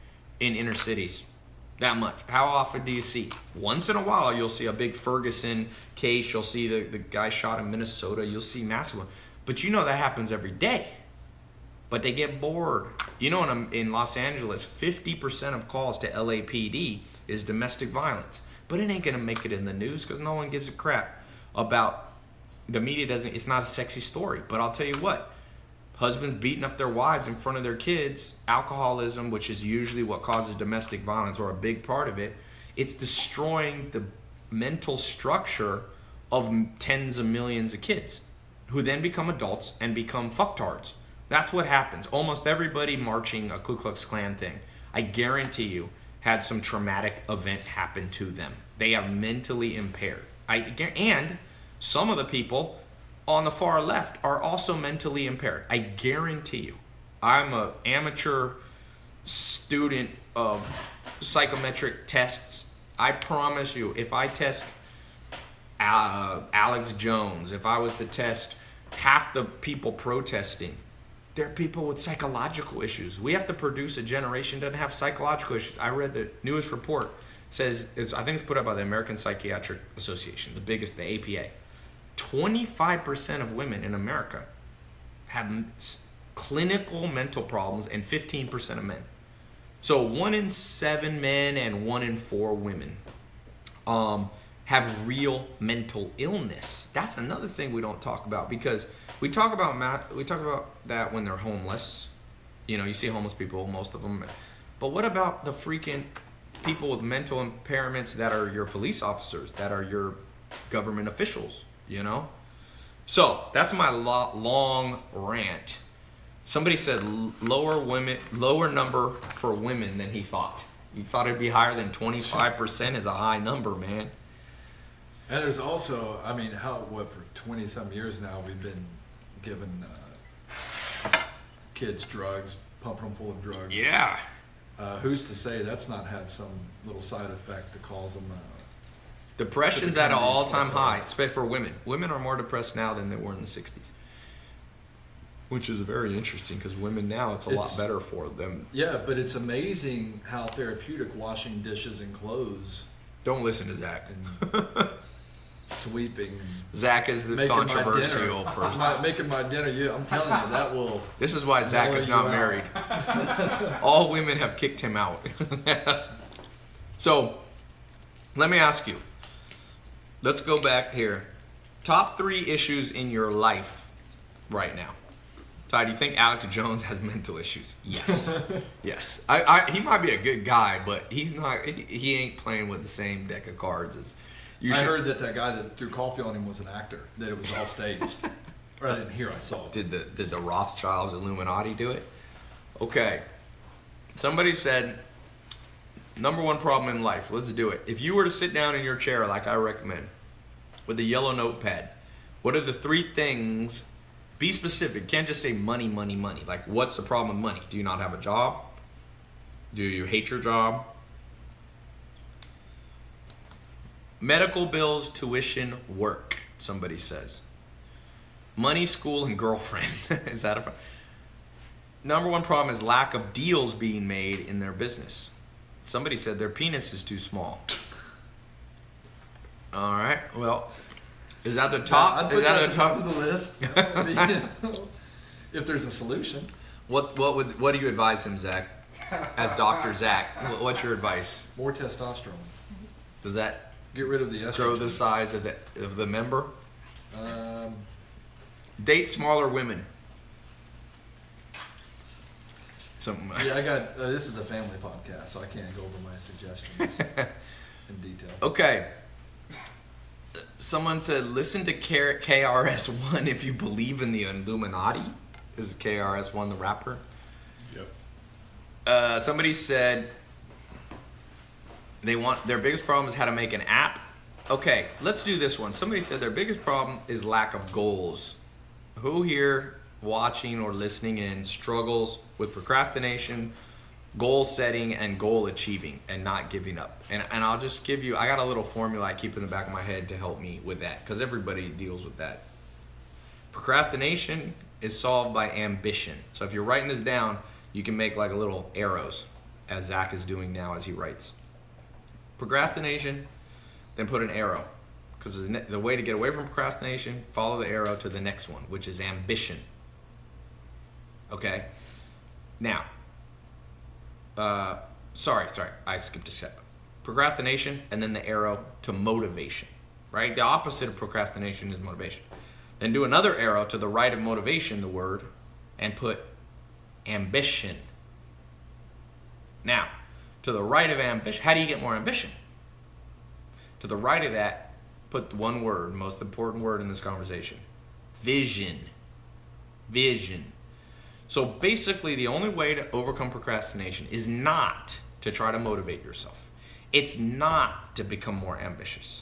in inner cities. That much. How often do you see? Once in a while, you'll see a big Ferguson case. You'll see the guy shot in Minnesota. You'll see massive one. But you know that happens every day. But they get bored. You know, in Los Angeles, 50% of calls to LAPD is domestic violence. But it ain't going to make it in the news because no one gives a crap about, the media doesn't, it's not a sexy story. But I'll tell you what, husbands beating up their wives in front of their kids, alcoholism, which is usually what causes domestic violence, or a big part of it, it's destroying the mental structure of tens of millions of kids who then become adults and become fucktards. That's what happens. Almost everybody marching a Ku Klux Klan thing, I guarantee you, had some traumatic event happen to them. They are mentally impaired. And some of the people on the far left are also mentally impaired. I guarantee you. I'm an amateur student of psychometric tests. I promise you, if I test Alex Jones, if I was to test half the people protesting, they're people with psychological issues. We have to produce a generation that doesn't have psychological issues. I read the newest report. Says, I think it's put out by the American Psychiatric Association, the biggest, the APA. 25% of women in America have clinical mental problems, and 15% of men. So 1 in 7 men and 1 in 4 women have real mental illness. That's another thing we don't talk about, because we talk about that when they're homeless. You know, you see homeless people, most of them. But what about the freaking people with mental impairments that are your police officers, that are your government officials, you know? So that's my long rant. Somebody said lower number for women than he thought. He thought it'd be higher than 25% is a high number, man. And there's also, I mean, for 20 some years now, we've been giving kids drugs, pumping them full of drugs. Yeah. Who's to say that's not had some little side effect that cause them Depression's at an all-time high, especially for women. Women are more depressed now than they were in the 60s. Which is very interesting, because women now, it's a lot better for them. Yeah, but it's amazing how therapeutic washing dishes and clothes. Don't listen to Zach. And sweeping. Zach is the controversial person. Making my dinner, I'm telling you, that will. This is why Zach is not married. All women have kicked him out. So, let me ask you. Let's go back here. Top 3 issues in your life right now. Ty, do you think Alex Jones has mental issues? Yes. Yes. He might be a good guy, but he's not. He ain't playing with the same deck of cards as you. I heard that guy that threw coffee on him was an actor. That it was all staged. Or I didn't hear. I saw it. Did the Rothschilds, Illuminati do it? Okay. Somebody said, number 1 problem in life. Let's do it. If you were to sit down in your chair, like I recommend, with a yellow notepad, what are the 3 things? Be specific. Can't just say money, money, money. Like, what's the problem with money? Do you not have a job? Do you hate your job? Medical bills, tuition, work, somebody says. Money, school, and girlfriend. Is that a problem? Number 1 problem is lack of deals being made in their business. Somebody said their penis is too small. All right. Well, is that the top? I'd put that at the top of the list. If there's a solution. What do you advise him, Zach? As Dr. Zach, what's your advice? More testosterone. Does that get rid of the estrogen? Grow the size of the member? Date smaller women. Something. Yeah, I got. This is a family podcast, so I can't go over my suggestions in detail. Okay. Someone said, listen to KRS-One if you believe in the Illuminati. This is KRS-One, the rapper. Yep. Somebody said their biggest problem is how to make an app. Okay, let's do this one. Somebody said their biggest problem is lack of goals. Who here watching or listening in struggles with procrastination, goal setting, and goal achieving, and not giving up? And I'll just give you, I got a little formula I keep in the back of my head to help me with that, because everybody deals with that. Procrastination is solved by ambition. So if you're writing this down, you can make like a little arrows, as Zach is doing now as he writes. Procrastination, then put an arrow. Because the way to get away from procrastination, follow the arrow to the next one, which is ambition. Okay? Now, sorry, I skipped a step. Procrastination, and then the arrow to motivation, right? The opposite of procrastination is motivation. Then do another arrow to the right of motivation, the word, and put ambition. Now, to the right of ambition, how do you get more ambition? To the right of that, put one word, most important word in this conversation. Vision. Vision. So basically, the only way to overcome procrastination is not to try to motivate yourself. It's not to become more ambitious.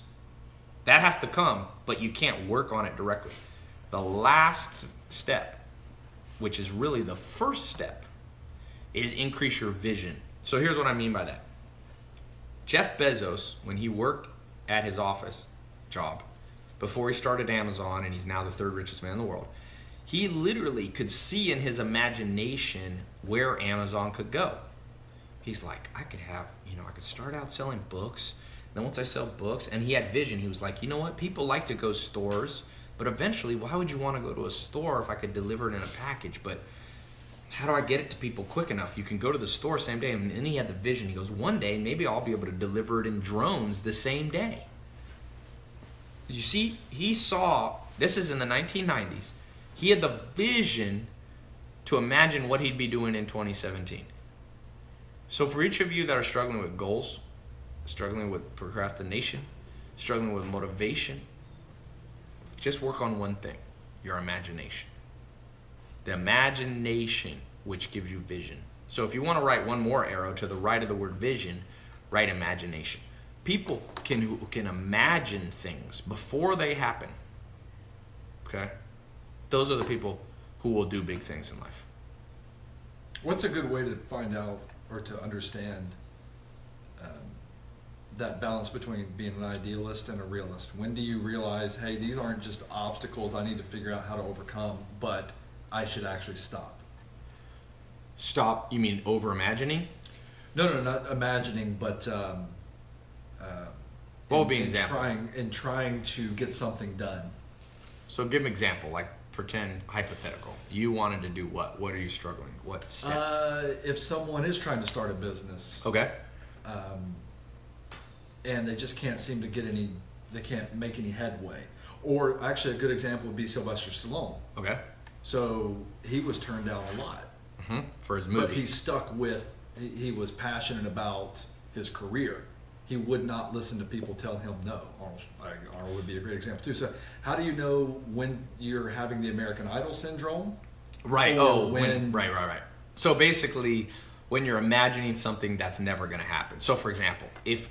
That has to come, but you can't work on it directly. The last step, which is really the first step, is increase your vision. So here's what I mean by that. Jeff Bezos, when he worked at his office job, before he started Amazon, and he's now the third richest man in the world, he literally could see in his imagination where Amazon could go. He's like, I could start out selling books. Then once I sell books, and he had vision, he was like, you know what? People like to go stores, but eventually, why would you want to go to a store if I could deliver it in a package? But how do I get it to people quick enough? You can go to the store same day. And then he had the vision. He goes, one day, maybe I'll be able to deliver it in drones the same day. You see, he saw, this is in the 1990s, he had the vision to imagine what he'd be doing in 2017. So for each of you that are struggling with goals, struggling with procrastination, struggling with motivation, just work on one thing, your imagination. The imagination which gives you vision. So if you want to write one more arrow to the right of the word vision, write imagination. People who can imagine things before they happen, okay? Those are the people who will do big things in life. What's a good way to find out or to understand that balance between being an idealist and a realist? When do you realize, hey, these aren't just obstacles I need to figure out how to overcome, but I should actually stop? Stop, you mean over imagining? No, not imagining, but what would be an example? Trying to get something done. So give an example, like pretend hypothetical. You wanted to do what? What are you struggling? What step? If someone is trying to start a business, Okay. And they just can't seem to get they can't make any headway. Or actually a good example would be Sylvester Stallone. Okay. So he was turned down a lot. For his movie. But he stuck with, he was passionate about his career. He would not listen to people tell him no. Arnold would be a great example too. So how do you know when you're having the American Idol syndrome? Right. Or Right. So basically, when you're imagining something that's never going to happen. So for example, if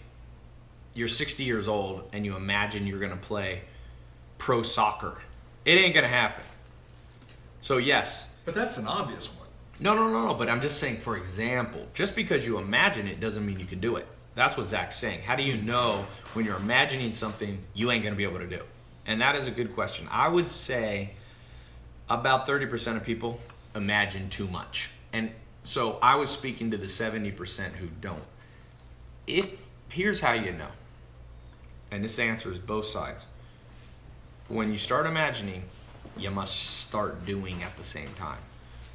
you're 60 years old and you imagine you're going to play pro soccer, it ain't going to happen. So yes. But that's an obvious one. No. But I'm just saying, for example, just because you imagine it doesn't mean you can do it. That's what Zach's saying. How do you know when you're imagining something you ain't going to be able to do? And that is a good question. I would say about 30% of people imagine too much. And so I was speaking to the 70% who don't. Here's how you know. And this answer is both sides. When you start imagining, you must start doing at the same time.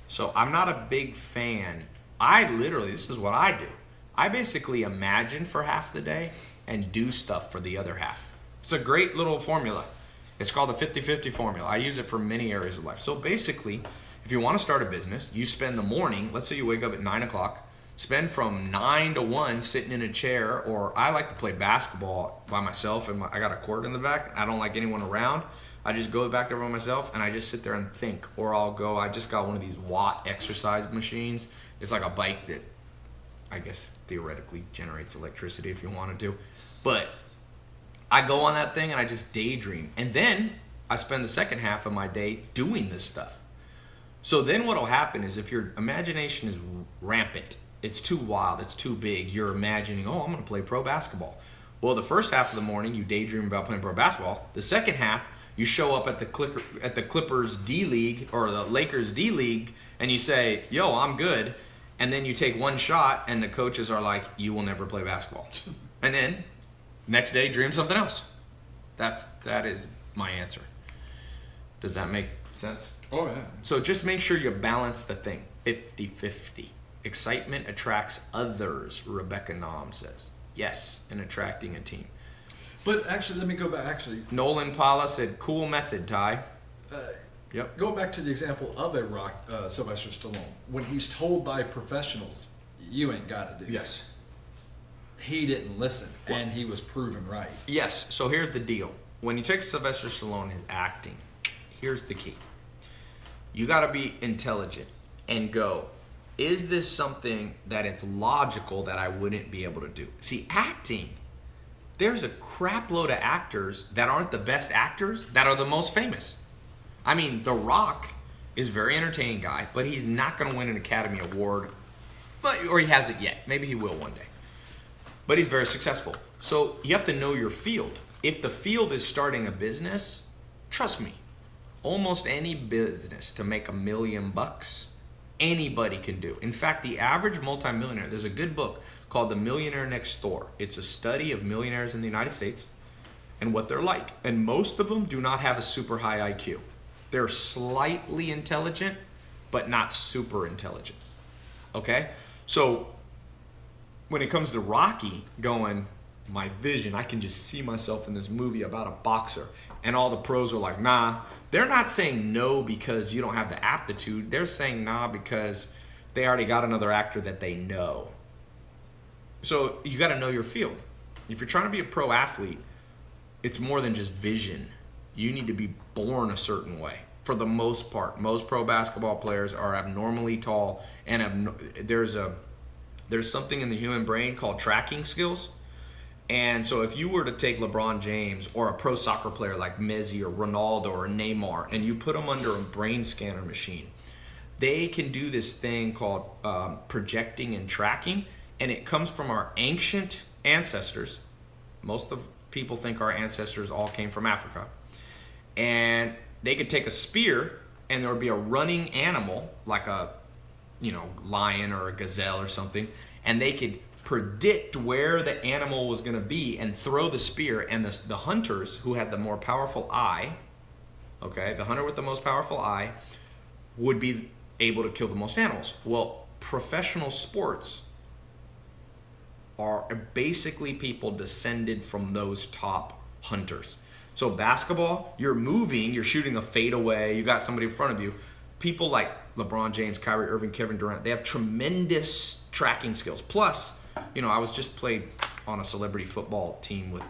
So I'm not a big fan. This is what I do. I basically imagine for half the day and do stuff for the other half. It's a great little formula. It's called the 50-50 formula. I use it for many areas of life. So basically, if you want to start a business, you spend the morning, let's say you wake up at 9 o'clock, spend from 9 to 1 sitting in a chair, or I like to play basketball by myself, and I got a court in the back. I don't like anyone around. I just go back there by myself, and I just sit there and think. Or I just got one of these Watt exercise machines. It's like a bike that I guess theoretically generates electricity if you wanted to. But I go on that thing and I just daydream. And then I spend the second half of my day doing this stuff. So then what'll happen is if your imagination is rampant, it's too wild, it's too big, you're imagining, oh, I'm going to play pro basketball. Well, the first half of the morning, you daydream about playing pro basketball. The second half, you show up at the Clippers D League or the Lakers D League and you say, yo, I'm good. And then you take one shot and the coaches are like, you will never play basketball. And then next day, dream something else. That is my answer. Does that make sense? Oh, yeah. So just make sure you balance the thing, 50-50. Excitement attracts others, Rebecca Naum says. Yes, in attracting a team. But actually, let me go back. Actually, Nolan Paula said, cool method, Ty. Yep. Going back to the example of Sylvester Stallone, when he's told by professionals, you ain't got to do Yes. it. He didn't listen, and he was proven right. Yes, so here's the deal. When you take Sylvester Stallone, his acting, here's the key. You got to be intelligent and go, is this something that it's logical that I wouldn't be able to do? See, acting, there's a crap load of actors that aren't the best actors that are the most famous. I mean, The Rock is a very entertaining guy, but he's not going to win an Academy Award, or he hasn't yet. Maybe he will one day. But he's very successful. So you have to know your field. If the field is starting a business, trust me, almost any business to make $1 million, anybody can do. In fact, the average multimillionaire, there's a good book called The Millionaire Next Door. It's a study of millionaires in the United States and what they're like. And most of them do not have a super high IQ. They're slightly intelligent, but not super intelligent. Okay? So when it comes to Rocky going, my vision, I can just see myself in this movie about a boxer. And all the pros are like, nah. They're not saying no because you don't have the aptitude. They're saying nah because they already got another actor that they know. So you got to know your field. If you're trying to be a pro athlete, it's more than just vision. You need to be born a certain way. For the most part, most pro basketball players are abnormally tall, and there's something in the human brain called tracking skills. And so if you were to take LeBron James or a pro soccer player like Messi or Ronaldo or Neymar, and you put them under a brain scanner machine, they can do this thing called projecting and tracking, and it comes from our ancient ancestors. Most of people think our ancestors all came from Africa. And they could take a spear, and there would be a running animal like a lion or a gazelle or something, and they could predict where the animal was going to be and throw the spear, and the hunters who had the more powerful eye, okay, the hunter with the most powerful eye would be able to kill the most animals. Well, professional sports are basically people descended from those top hunters. So basketball, you're moving, you're shooting a fadeaway, you got somebody in front of you. People like LeBron James, Kyrie Irving, Kevin Durant, they have tremendous tracking skills. Plus, I was just played on a celebrity football team with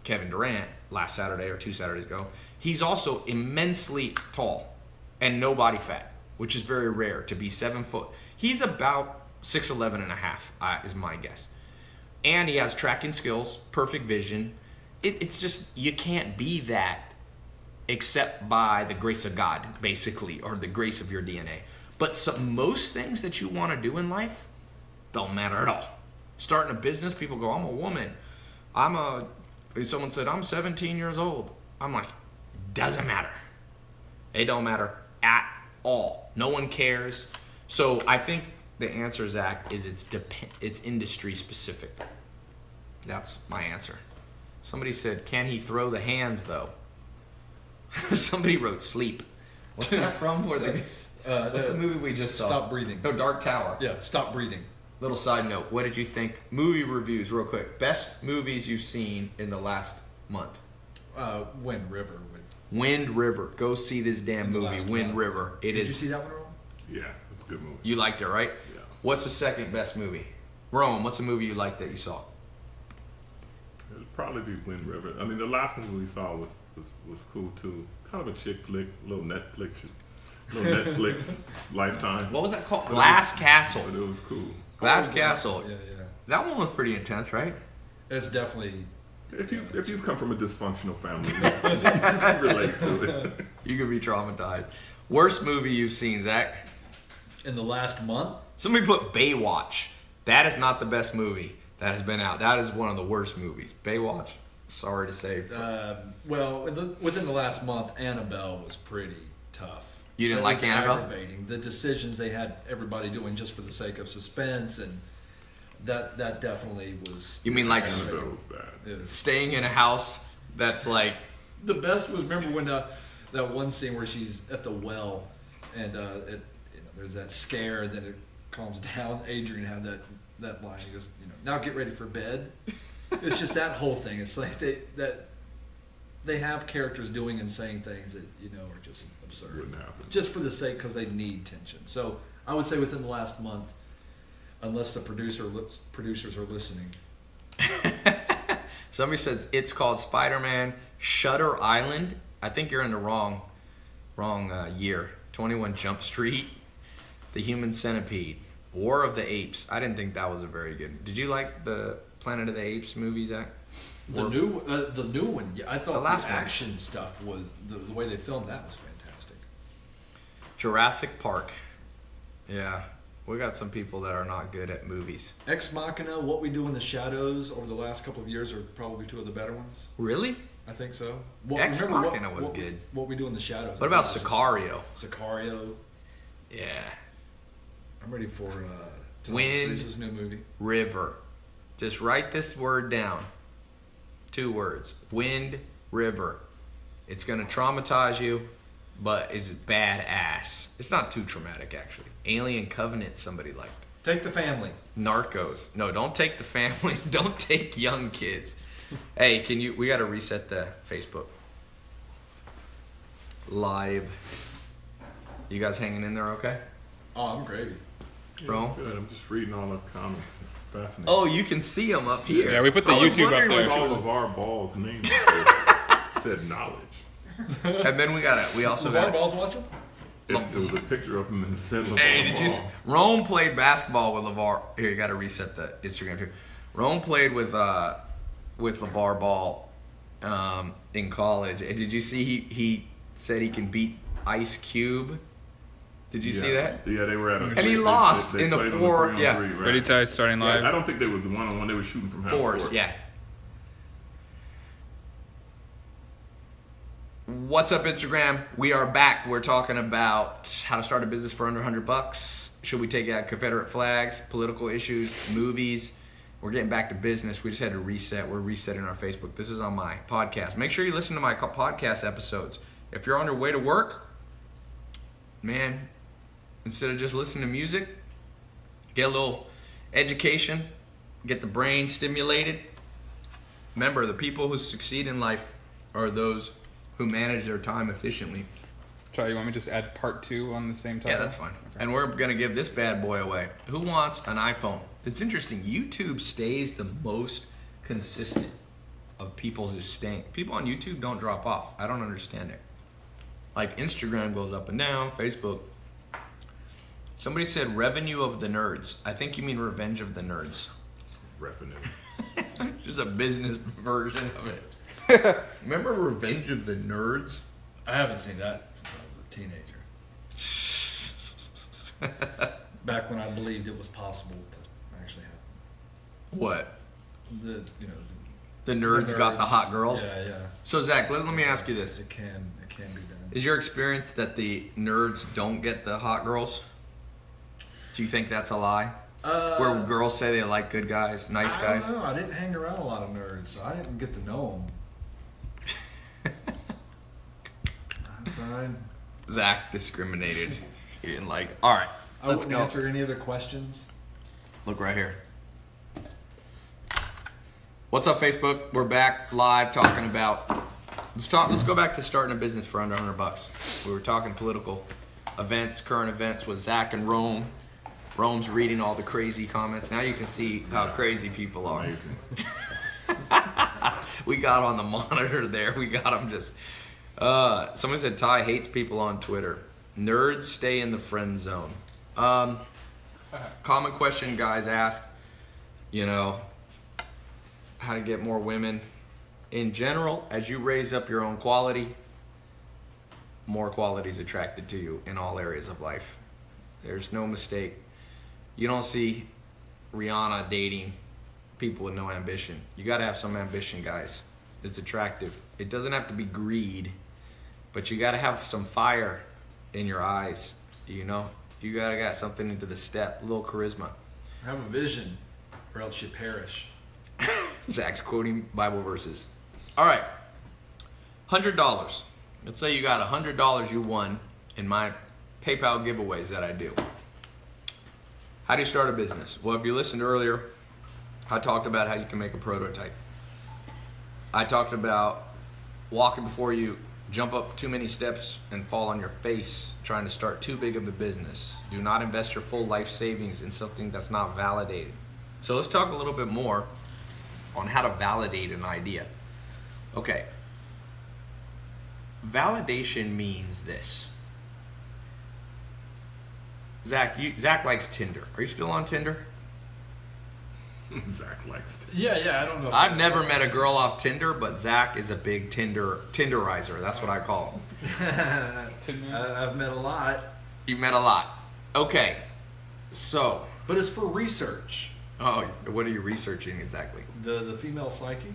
Kevin Durant last Saturday or 2 Saturdays ago. He's also immensely tall and no body fat, which is very rare to be 7 foot. He's about 6'11 and a half, is my guess. And he has tracking skills, perfect vision. It's just, you can't be that except by the grace of God, basically, or the grace of your DNA. But most things that you want to do in life don't matter at all. Starting a business, people go, I'm a woman. Someone said, I'm 17 years old. I'm like, doesn't matter. It don't matter at all. No one cares. So I think the answer, Zach, is it's industry specific. That's my answer. Somebody said, can he throw the hands though? Somebody wrote Sleep. What's that from? What's the movie we just saw? Stop Breathing. Oh, Dark Tower. Yeah, Stop Breathing. Little side note, what did you think? Movie reviews, real quick. Best movies you've seen in the last month. Wind River would Wind River. Go see this damn The movie, last Wind one. River. It Did is. you see that one, Ron? Yeah, it's a good movie. You liked it, right? Yeah. What's the second best movie? Rome, what's a movie you liked that you saw? It'd probably be Wind River. I mean, the last one we saw was cool too. Kind of a chick flick, little Netflix Lifetime. What was that called? Glass Castle. But it was cool. Glass Oh, Castle. Yeah. That one was pretty intense, right? It's definitely. If you come from a dysfunctional family, you can relate to it. You could be traumatized. Worst movie you've seen, Zach? In the last month? Somebody put Baywatch. That is not the best movie that has been out. That is one of the worst movies. Baywatch. Sorry to say. Well, within the last month, Annabelle was pretty tough. You didn't It like was Annabelle? Aggravating. The decisions they had everybody doing just for the sake of suspense, and that definitely was. You mean like Annabelle was bad. It was- staying in a house that's like, The best was, remember when that one scene where she's at the well, and there's that scare, and then it calms down. Adrian had that line. He goes, now get ready for bed. It's just that whole thing. It's like they have characters doing and saying things that are just absurd, Wouldn't happen. just for the sake because they need tension. So I would say within the last month, unless the producers are listening. somebody says it's called Spider-Man Shutter Island. I think you're in the wrong year. 21 Jump Street, The Human Centipede, War of the Apes. I didn't think that was a very good. Did you like the Planet of the Apes movie, Zach? The new one, yeah, I thought The last the one. action stuff was the way they filmed that was fantastic. Jurassic Park. Yeah, we got some people that are not good at movies. Ex Machina, What We Do in the Shadows over the last couple of years are probably two of the better ones. Really? I think so. Ex remember Machina was good. What We Do in the Shadows. What about Sicario? Sicario. Yeah. I'm ready for Tom Wind. Cruise's new movie. River. Just write this word down. 2 words. Wind River. It's going to traumatize you, but is badass. It's not too traumatic, actually. Alien Covenant, somebody liked. Take the family. Narcos. No, don't take the family. Don't take young kids. Hey, we got to reset the Facebook Live. You guys hanging in there okay? Oh, I'm gravy. Bro? Good. I'm just reading all the comments. It's fascinating. Oh, you can see them up here. Yeah, we put the I was YouTube up wondering there. what all you of our balls' names said knowledge. And then we also LeVar got. Ball's watching? It was a picture of him in the center. Hey, did you? Rome played basketball with LeVar. Here, you got to reset the Instagram too. Rome played with LeVar Ball in college. And did you see he said he can beat Ice Cube? Did you see that? Yeah, they were at a. And he lost in the played on 4. 3-on-3, Yeah, right? Ready, Ty, starting live. I don't think they was the 1-on-1. They were shooting from half 4s. court. Yeah. What's up, Instagram? We are back. We're talking about how to start a business for under $100. Should we take out Confederate flags, political issues, movies? We're getting back to business. We just had to reset. We're resetting our Facebook. This is on my podcast. Make sure you listen to my podcast episodes. If you're on your way to work, man, instead of just listening to music, get a little education, get the brain stimulated. Remember, the people who succeed in life are those who manage their time efficiently. Ty, you want me to just add part 2 on the same title? Yeah, that's fine. And we're going to give this bad boy away. Who wants an iPhone? It's interesting. YouTube stays the most consistent of people's is staying. People on YouTube don't drop off. I don't understand it. Like Instagram goes up and down, Facebook. Somebody said revenue of the nerds. I think you mean revenge of the nerds. Revenue. Just a business version of it. Remember Revenge of the Nerds? I haven't seen that since I was a teenager. Back when I believed it was possible to actually happen. What? The The nerds got the hot girls? Yeah. So Zach, let me ask you this. It can be done. Is your experience that the nerds don't get the hot girls? Do you think that's a lie? Where girls say they like good guys, nice guys? I don't know. I didn't hang around a lot of nerds, so I didn't get to know them. Zach discriminated. He didn't like. All right, I let's wouldn't go. answer any other questions. Look right here. What's up, Facebook? We're back live talking about Let's go back to starting a business for under $100. We were talking political events, current events with Zach and Rome. Rome's reading all the crazy comments. Now you can see how crazy people are. Amazing. We got on the monitor there. We got them just. Somebody said Ty hates people on Twitter. Nerds stay in the friend zone. Common question guys ask, you know, how to get more women. In general, as you raise up your own quality, more quality is attracted to you in all areas of life. There's no mistake. You don't see Rihanna dating people with no ambition. You got to have some ambition, guys. It's attractive. It doesn't have to be greed, but you got to have some fire in your eyes, you know? You got to got something into the step, a little charisma. Have a vision, or else you perish. Zach's quoting Bible verses. All right, $100. Let's say you got $100 you won in my PayPal giveaways that I do. How do you start a business? Well, if you listened earlier, I talked about how you can make a prototype. I talked about walking before you jump up too many steps and fall on your face trying to start too big of a business. Do not invest your full life savings in something that's not validated. So let's talk a little bit more on how to validate an idea. Okay. Validation means this. Zach likes Tinder. Are you still on Tinder? Zach likes to. Yeah, I don't know. I've never met a girl off Tinder, but Zach is a big Tinderizer. That's what I call him. I've met a lot. You've met a lot. Okay. So, But it's for research. oh, what are you researching exactly? The female psyche,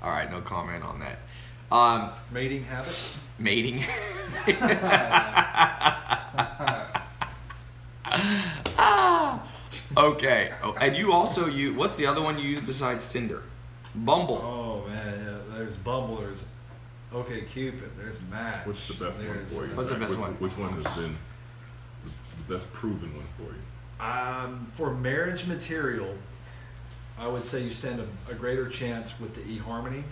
All right, no comment on that. mating habits. Mating. Okay. Oh, and you also use, what's the other one you use besides Tinder? Bumble. Oh man, yeah, there's Bumble, there's OK Cupid, there's Match. What's the best one there's, for you? What's the best one? Which one has been the best proven one for you? For marriage material, I would say you stand a greater chance with the eHarmony.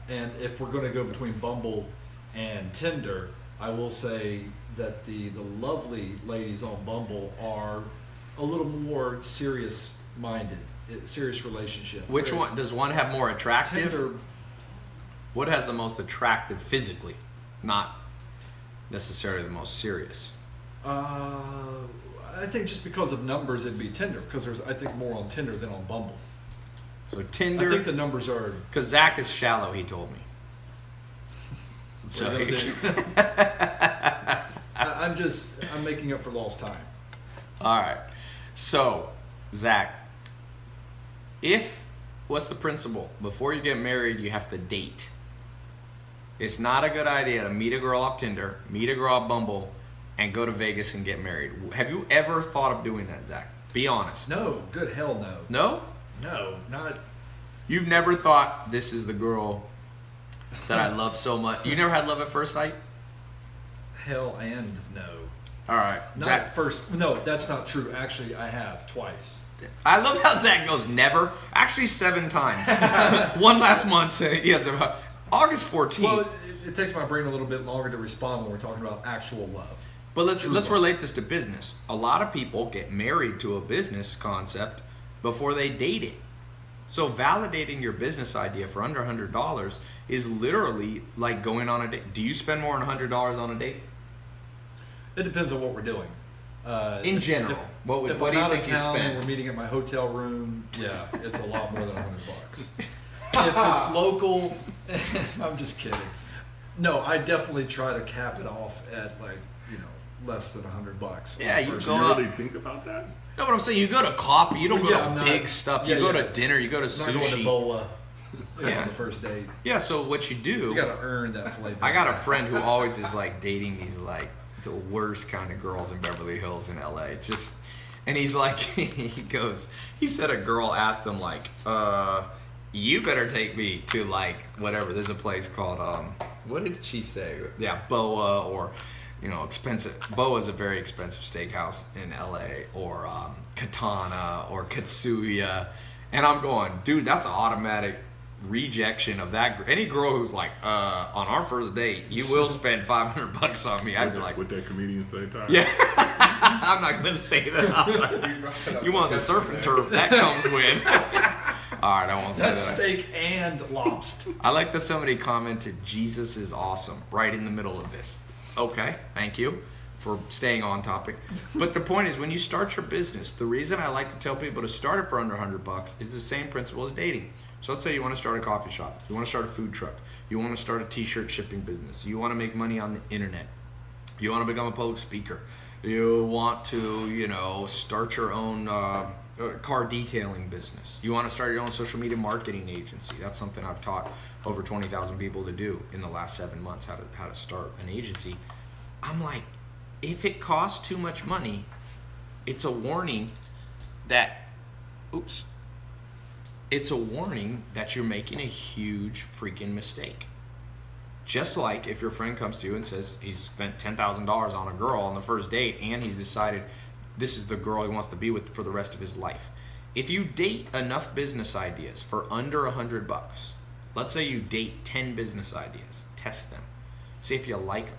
And if we're going to go between Bumble and Tinder, I will say that the lovely ladies on Bumble are a little more serious-minded, serious relationship. Which Whereas one does one have more attractive? Tinder, What has the most attractive physically, not necessarily the most serious? I think just because of numbers, it'd be Tinder, because there's, I think, more on Tinder than on Bumble. So I think Tinder, the numbers are. because Zach is shallow, he told me. So I'm making up for lost time. all right. So Zach, what's the principle? Before you get married, you have to date. It's not a good idea to meet a girl off Tinder, meet a girl off Bumble, and go to Vegas and get married. Have you ever thought of doing that, Zach? Be honest. No, good hell no. No? No, not. You've never thought, this is the girl that I love so much. You never had love at first sight? Hell and no. All right. Not Zach, at first. No, that's not true. Actually, I have twice. I love how Zach goes, never. Actually, 7 times. One last month. Yes, August 14th. Well, it takes my brain a little bit longer to respond when we're talking about actual love. But let's love. relate this to business. A lot of people get married to a business concept before they date it. So validating your business idea for under $100 is literally like going on a date. Do you spend more than $100 on a date? It depends on what we're doing. In general, what if do I'm you out think of you town and spend? we're meeting at my hotel room, yeah, it's a lot more than $100. If it's local, I'm just kidding. No, I definitely try to cap it off at less than $100. Yeah, you Do go you up. really think about that? No, but I'm saying you go to coffee. You don't Well, go yeah, to I'm not- big stuff. yeah, You go yeah. to dinner. You go to I'm not going to sushi. Bola Yeah. on the first date. Yeah. So what you do? You got to earn that flavor. I got a friend who always is like dating these like the worst kind of girls in Beverly Hills in LA. And he's like, he said a girl asked him like, you better take me to like whatever. There's a place called what did she say? Yeah, Boa or expensive. Boa is a very expensive steakhouse in LA, or Katana or Katsuya. And I'm going, dude, that's an automatic rejection of that. Any girl who's like, on our first date, you will spend $500 on me. I'd be like, what that comedian say, Ty? yeah. I'm not gonna say that. You want the surf and turf? That comes with. All right, I won't say that. That's steak and lobster. I like that somebody commented, Jesus is awesome, right in the middle of this. Okay, thank you for staying on topic. But the point is, when you start your business, the reason I like to tell people to start it for under $100 is the same principle as dating. So let's say you want to start a coffee shop, you want to start a food truck, you want to start a t-shirt shipping business, you want to make money on the internet, you want to become a public speaker, you want to, start your own car detailing business. You want to start your own social media marketing agency. That's something I've taught over 20,000 people to do in the last 7 months, how to start an agency. I'm like, if it costs too much money, it's a warning that, it's a warning that you're making a huge freaking mistake. Just like if your friend comes to you and says he's spent $10,000 on a girl on the first date and he's decided this is the girl he wants to be with for the rest of his life. If you date enough business ideas for under $100, let's say you date 10 business ideas, test them, see if you like them.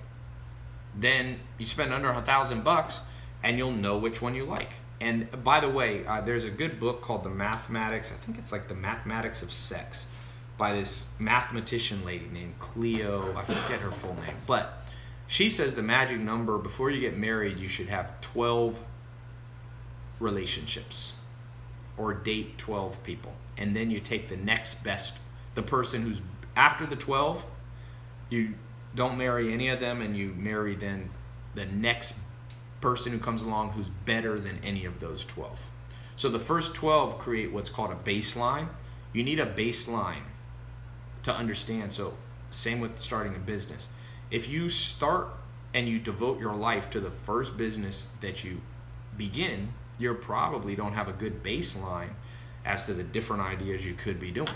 Then you spend under $1,000 and you'll know which one you like. And by the way, there's a good book called The Mathematics, I think it's like The Mathematics of Sex, by this mathematician lady named Cleo, I forget her full name, but she says the magic number, before you get married, you should have 12 relationships or date 12 people. And then you take the next best, the person who's after the 12, you don't marry any of them and you marry then the next person who comes along who's better than any of those 12. So the first 12 create what's called a baseline. You need a baseline to understand. So same with starting a business. If you start and you devote your life to the first business that you begin, you probably don't have a good baseline as to the different ideas you could be doing,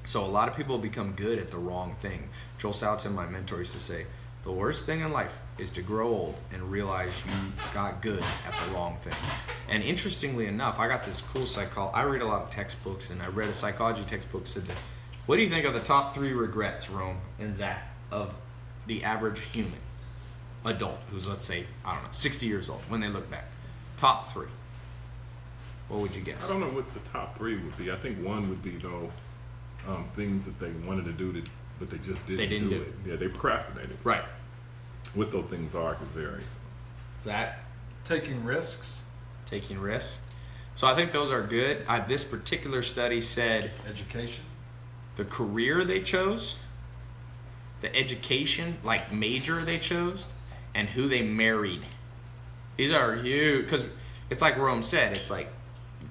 So a lot of people become good at the wrong thing. Joel Salatin, my mentor, used to say, the worst thing in life is to grow old and realize you got good at the wrong thing. And interestingly enough, I got this cool I read a lot of textbooks, and I read a psychology textbook that said, what do you think are the top 3 regrets, Rome and Zach, of the average human, adult, who's, let's say, 60 years old, when they look back? Top 3. What would you guess? I don't know what the top 3 would be. I think one would be, things that they wanted to do, but they just didn't do it. Yeah, they procrastinated. Right. What those things are could vary. Zach? Taking risks. Taking risks. So I think those are good. This particular study said Education. the career they chose, the education, major they chose, and who they married. These are huge, because it's like Rome said, it's like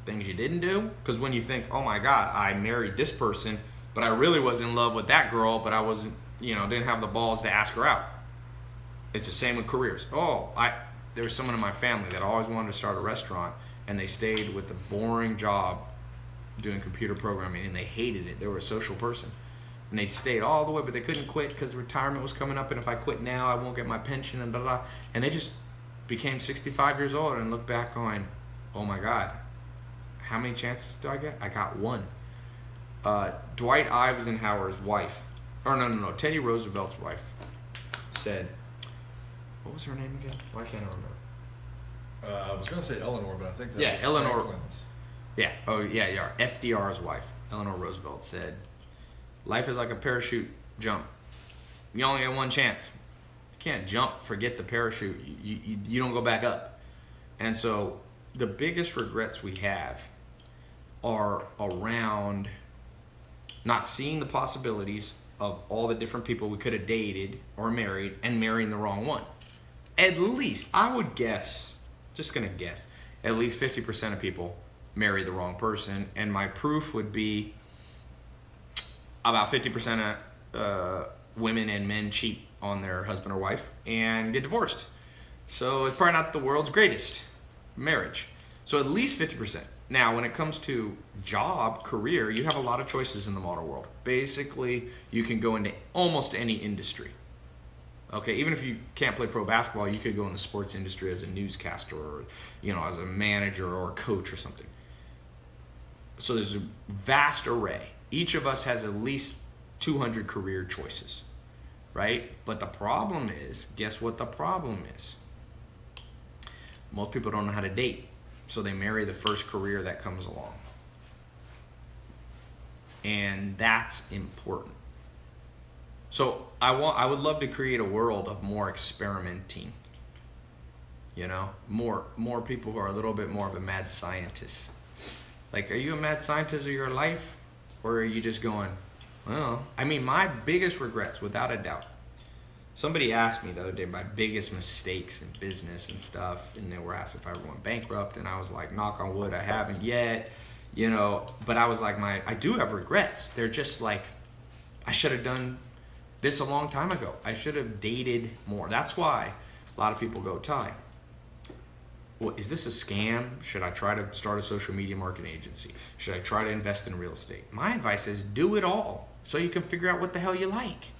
things you didn't do. Because when you think, oh my God, I married this person, but I really was in love with that girl, but I wasn't, didn't have the balls to ask her out. It's the same with careers. There was someone in my family that always wanted to start a restaurant, and they stayed with the boring job doing computer programming, and they hated it. They were a social person, and they stayed all the way, but they couldn't quit because retirement was coming up, and if I quit now, I won't get my pension, and blah, blah, blah. And they just became 65 years old and looked back going, oh my God, how many chances do I get? I got one. Dwight Eisenhower's wife, Teddy Roosevelt's wife said, what was her name again? Why can't I remember? I was going to say Eleanor, but I think that Yeah, was Eleanor. Franklin's. Yeah. Oh, yeah. FDR's wife, Eleanor Roosevelt, said, life is like a parachute jump. You only get one chance. You can't jump, forget the parachute. You don't go back up. And so the biggest regrets we have are around not seeing the possibilities of all the different people we could have dated or married and marrying the wrong one. At least, I would guess, just going to guess, at least 50% of people marry the wrong person. And my proof would be about 50% of women and men cheat on their husband or wife and get divorced. So it's probably not the world's greatest marriage. So at least 50%. Now, when it comes to job, career, you have a lot of choices in the modern world. Basically, you can go into almost any industry. Okay, even if you can't play pro basketball, you could go in the sports industry as a newscaster or, as a manager or a coach or something. So there's a vast array. Each of us has at least 200 career choices, right? But the problem is, guess what the problem is? Most people don't know how to date, so they marry the first career that comes along. And that's important. So I would love to create a world of more experimenting. You know, more people who are a little bit more of a mad scientist. Like, are you a mad scientist of your life, or are you just going, well, I mean, my biggest regrets, without a doubt. Somebody asked me the other day my biggest mistakes in business and stuff, and they were asked if I ever went bankrupt, and I was like, knock on wood, I haven't yet, you know. But I was like, I do have regrets. They're just like, I should have done this a long time ago. I should have dated more. That's why a lot of people go, Tai, well, is this a scam? Should I try to start a social media marketing agency? Should I try to invest in real estate? My advice is do it all so you can figure out what the hell you like.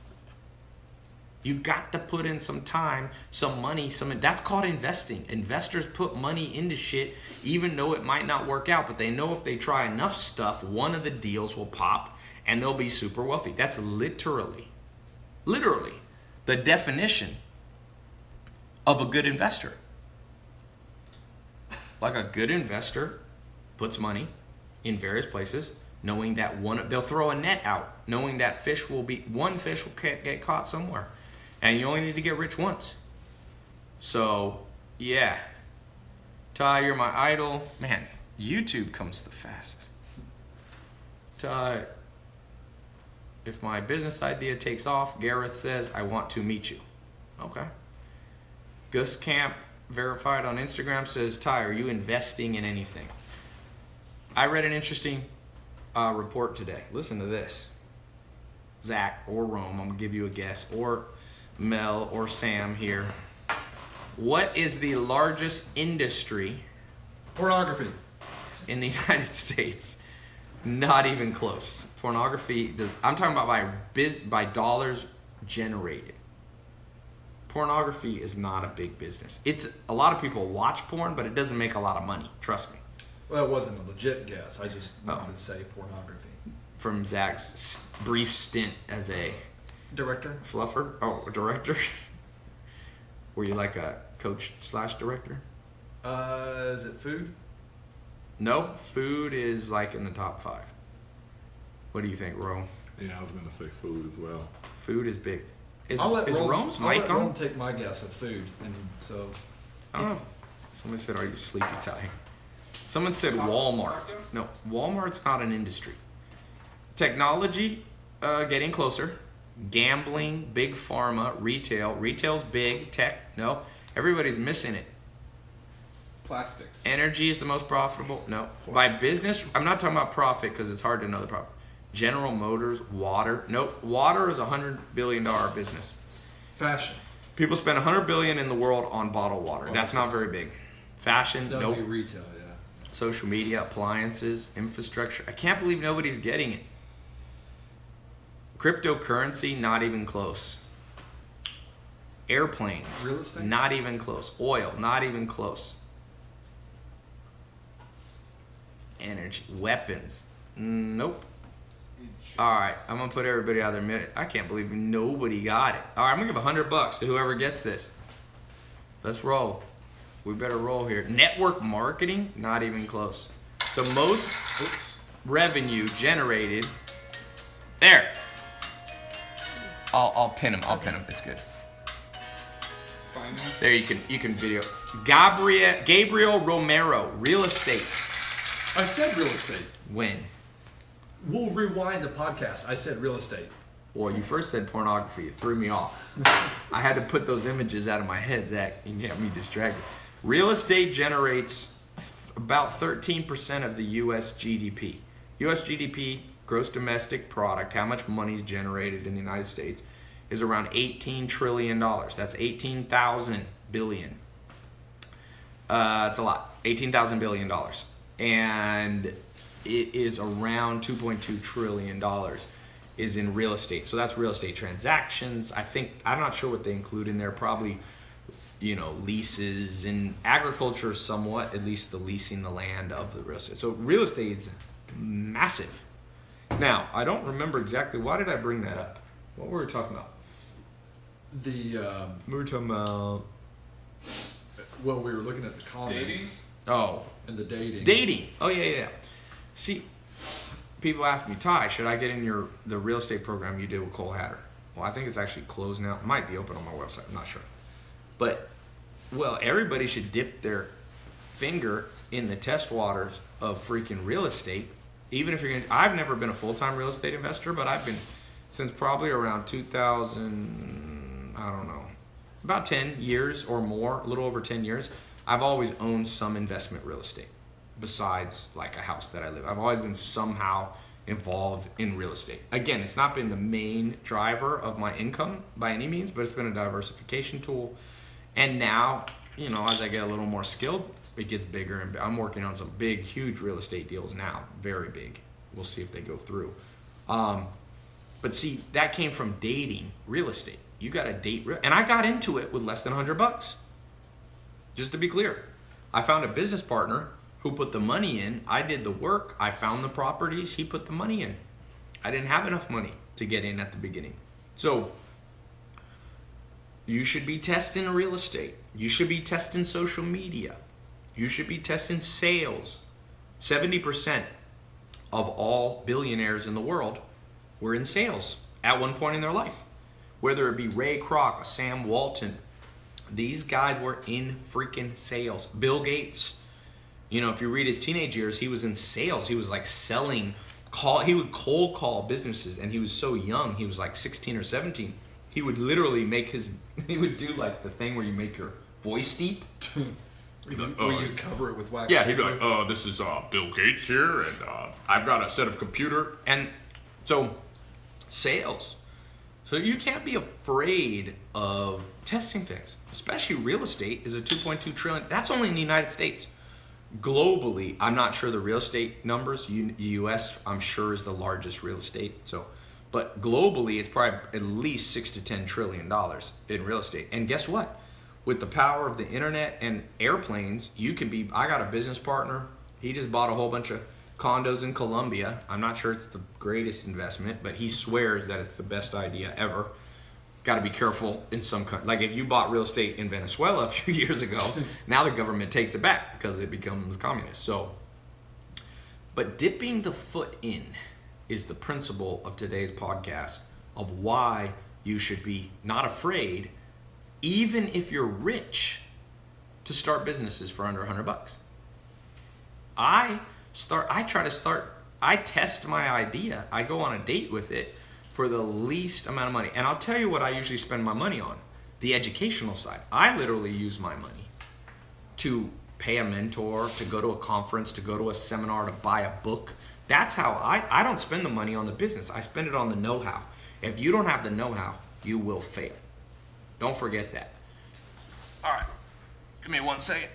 You got to put in some time, some money, that's called investing. Investors put money into shit even though it might not work out, but they know if they try enough stuff, one of the deals will pop and they'll be super wealthy. That's literally the definition of a good investor. Like, a good investor puts money in various places, knowing that they'll throw a net out, knowing that one fish will get caught somewhere. And you only need to get rich once. So, yeah. Tai, you're my idol. Man, YouTube comes the fastest. Tai, if my business idea takes off, Gareth says, I want to meet you. Okay. Gus Camp, verified on Instagram, says, Tai, are you investing in anything? I read an interesting report today. Listen to this. Zach or Rome, I'm going to give you a guess, or Mel or Sam here. What is the largest industry? Pornography. In the United States? Not even close. Pornography, I'm talking about by dollars generated. Pornography is not a big business. It's a lot of people watch porn, but it doesn't make a lot of money. Trust me. Well, that wasn't a legit guess. I just wanted to say pornography. From Zach's brief stint as a Director? fluffer. Oh, a director. Were you like a coach / director? Is it food? No, food is like in the top 5. What do you think, Rome? Yeah, I was gonna say food as well. Food is big. Is Rome's Rome's mic mic on? on? I'll take my guess of food, and so I don't know. Somebody said, are you sleepy, Tai? Someone said Walmart. No, Walmart's not an industry. Technology, getting closer. Gambling, big pharma, retail. Retail's big. Tech, no. Everybody's missing it. Plastics. Energy is the most profitable. No. By business, I'm not talking about profit because it's hard to know the profit. General Motors, water. Nope. Water is a $100 billion business. fashion. People spend $100 billion in the world on bottled water. That's not very big. Fashion, That nope. would be retail, yeah. Social media, appliances, infrastructure. I can't believe nobody's getting it. Cryptocurrency, not even close. Airplanes, Real estate? not even close. Oil, not even close. Energy, weapons, nope. All right, I'm gonna put everybody out there a minute. I can't believe nobody got it. All right, I'm gonna give $100 to whoever gets this. Let's roll. We better roll here. Network marketing, not even close. The most revenue generated. There. I'll pin him. It's good. Finance. There you can video. Gabriel Romero, real estate. I said real estate. When? We'll rewind the podcast. I said real estate. Well, you first said pornography. It threw me off. I had to put those images out of my head, Zach. You get me distracted. Real estate generates about 13% of the U.S. GDP. U.S. GDP, gross domestic product, how much money is generated in the United States, is around $18 trillion. That's 18,000 billion. It's a lot. $18,000 billion. And it is around $2.2 trillion is in real estate. So that's real estate transactions. I'm not sure what they include in there. Probably, leases and agriculture somewhat, at least the leasing the land of the real estate. So real estate is massive. Now, I don't remember exactly, why did I bring that up? What were we talking about? The We were talking about, well, we were looking at the comments Dating? oh, and the dating. dating. Oh, yeah. See, people ask me, Ty, should I get in the real estate program you did with Cole Hatter? Well, I think it's actually closed now. It might be open on my website. I'm not sure. But, well, everybody should dip their finger in the test waters of freaking real estate. Even if you're going to, I've never been a full-time real estate investor, but I've been since probably around 2000, I don't know, about 10 years or more, a little over 10 years. I've always owned some investment real estate besides like a house that I live. I've always been somehow involved in real estate. Again, it's not been the main driver of my income by any means, but it's been a diversification tool. And now, you know, as I get a little more skilled, it gets bigger, and I'm working on some big, huge real estate deals now, very big. We'll see if they go through. But see, that came from dating real estate. You got to date, and I got into it with less than $100. Just to be clear, I found a business partner who put the money in. I did the work. I found the properties. He put the money in. I didn't have enough money to get in at the beginning. So you should be testing real estate. You should be testing social media. You should be testing sales. 70% of all billionaires in the world were in sales at one point in their life. Whether it be Ray Kroc, Sam Walton, these guys were in freaking sales. Bill Gates, you know, if you read his teenage years, he was in sales. He was like selling, he would cold call businesses, and he was so young. He was like 16 or 17. He would literally he would do like the thing where you make your voice deep. Where you cover it with wax. Yeah, he'd be like, this is Bill Gates here, and I've got a set of computer. And so, sales. So you can't be afraid of testing things, especially real estate is a 2.2 trillion. That's only in the United States. Globally, I'm not sure the real estate numbers. The U.S., I'm sure, is the largest real estate. So, but globally, it's probably at least $6 to $10 trillion in real estate. And guess what? With the power of the internet and airplanes, I got a business partner. He just bought a whole bunch of condos in Colombia. I'm not sure it's the greatest investment, but he swears that it's the best idea ever. Got to be careful in some countries. Like if you bought real estate in Venezuela a few years ago, now the government takes it back because it becomes communist. So, but dipping the foot in is the principle of today's podcast of why you should be not afraid, even if you're rich, to start businesses for under $100. I test my idea. I go on a date with it for the least amount of money. And I'll tell you what I usually spend my money on. The educational side. I literally use my money to pay a mentor, to go to a conference, to go to a seminar, to buy a book. That's how I don't spend the money on the business. I spend it on the know-how. If you don't have the know-how, you will fail. Don't forget that. All right. Give me 1 second.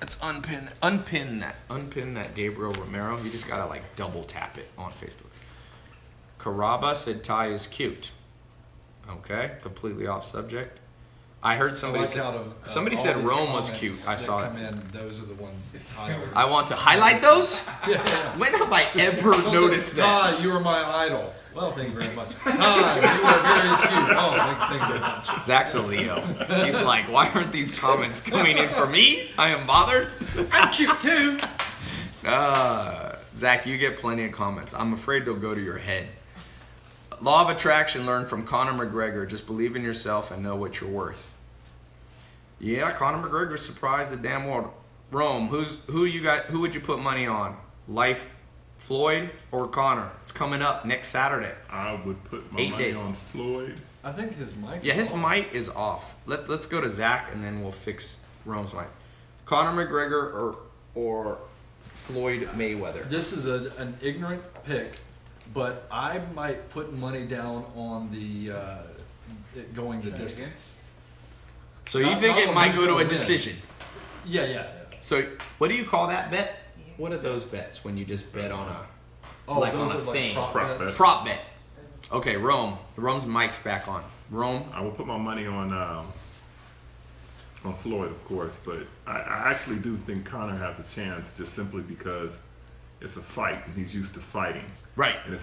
Let's unpin that Gabriel Romero. You just gotta like double tap it on Facebook. Caraba said Ty is cute. Okay, completely off subject. I heard somebody said Rome was cute. I saw it. Those are the ones that Tyler. I want to highlight those. Yeah. When have I ever noticed that? Ty, you are my idol. Well, thank you very much. Ty, you are very cute. Oh, thank you very much. Zach's a Leo. He's like, why aren't these comments coming in for me? I am bothered. I'm cute too. Zach, you get plenty of comments. I'm afraid they'll go to your head. Law of attraction learned from Conor McGregor. Just believe in yourself and know what you're worth. Yeah, Conor McGregor surprised the damn world. Rome, who would you put money on? Life, Floyd, or Conor? It's coming up next Saturday. I would put my 8 money days. on Floyd. I think his mic. Yeah, his mic is off. Let's go to Zach and then we'll fix Rome's mic. Conor McGregor or Floyd Mayweather? This is an ignorant pick, but I might put money down on the it going the distance. So you think it might go to a decision? Yeah. So what do you call that bet? What are those bets when you just bet on a like on a thing? Prop bets. Prop bet. Okay, Rome's mic's back on. Rome. I will put my money on Floyd, of course, but I actually do think Conor has a chance just simply because it's a fight, and he's used to fighting. Right. And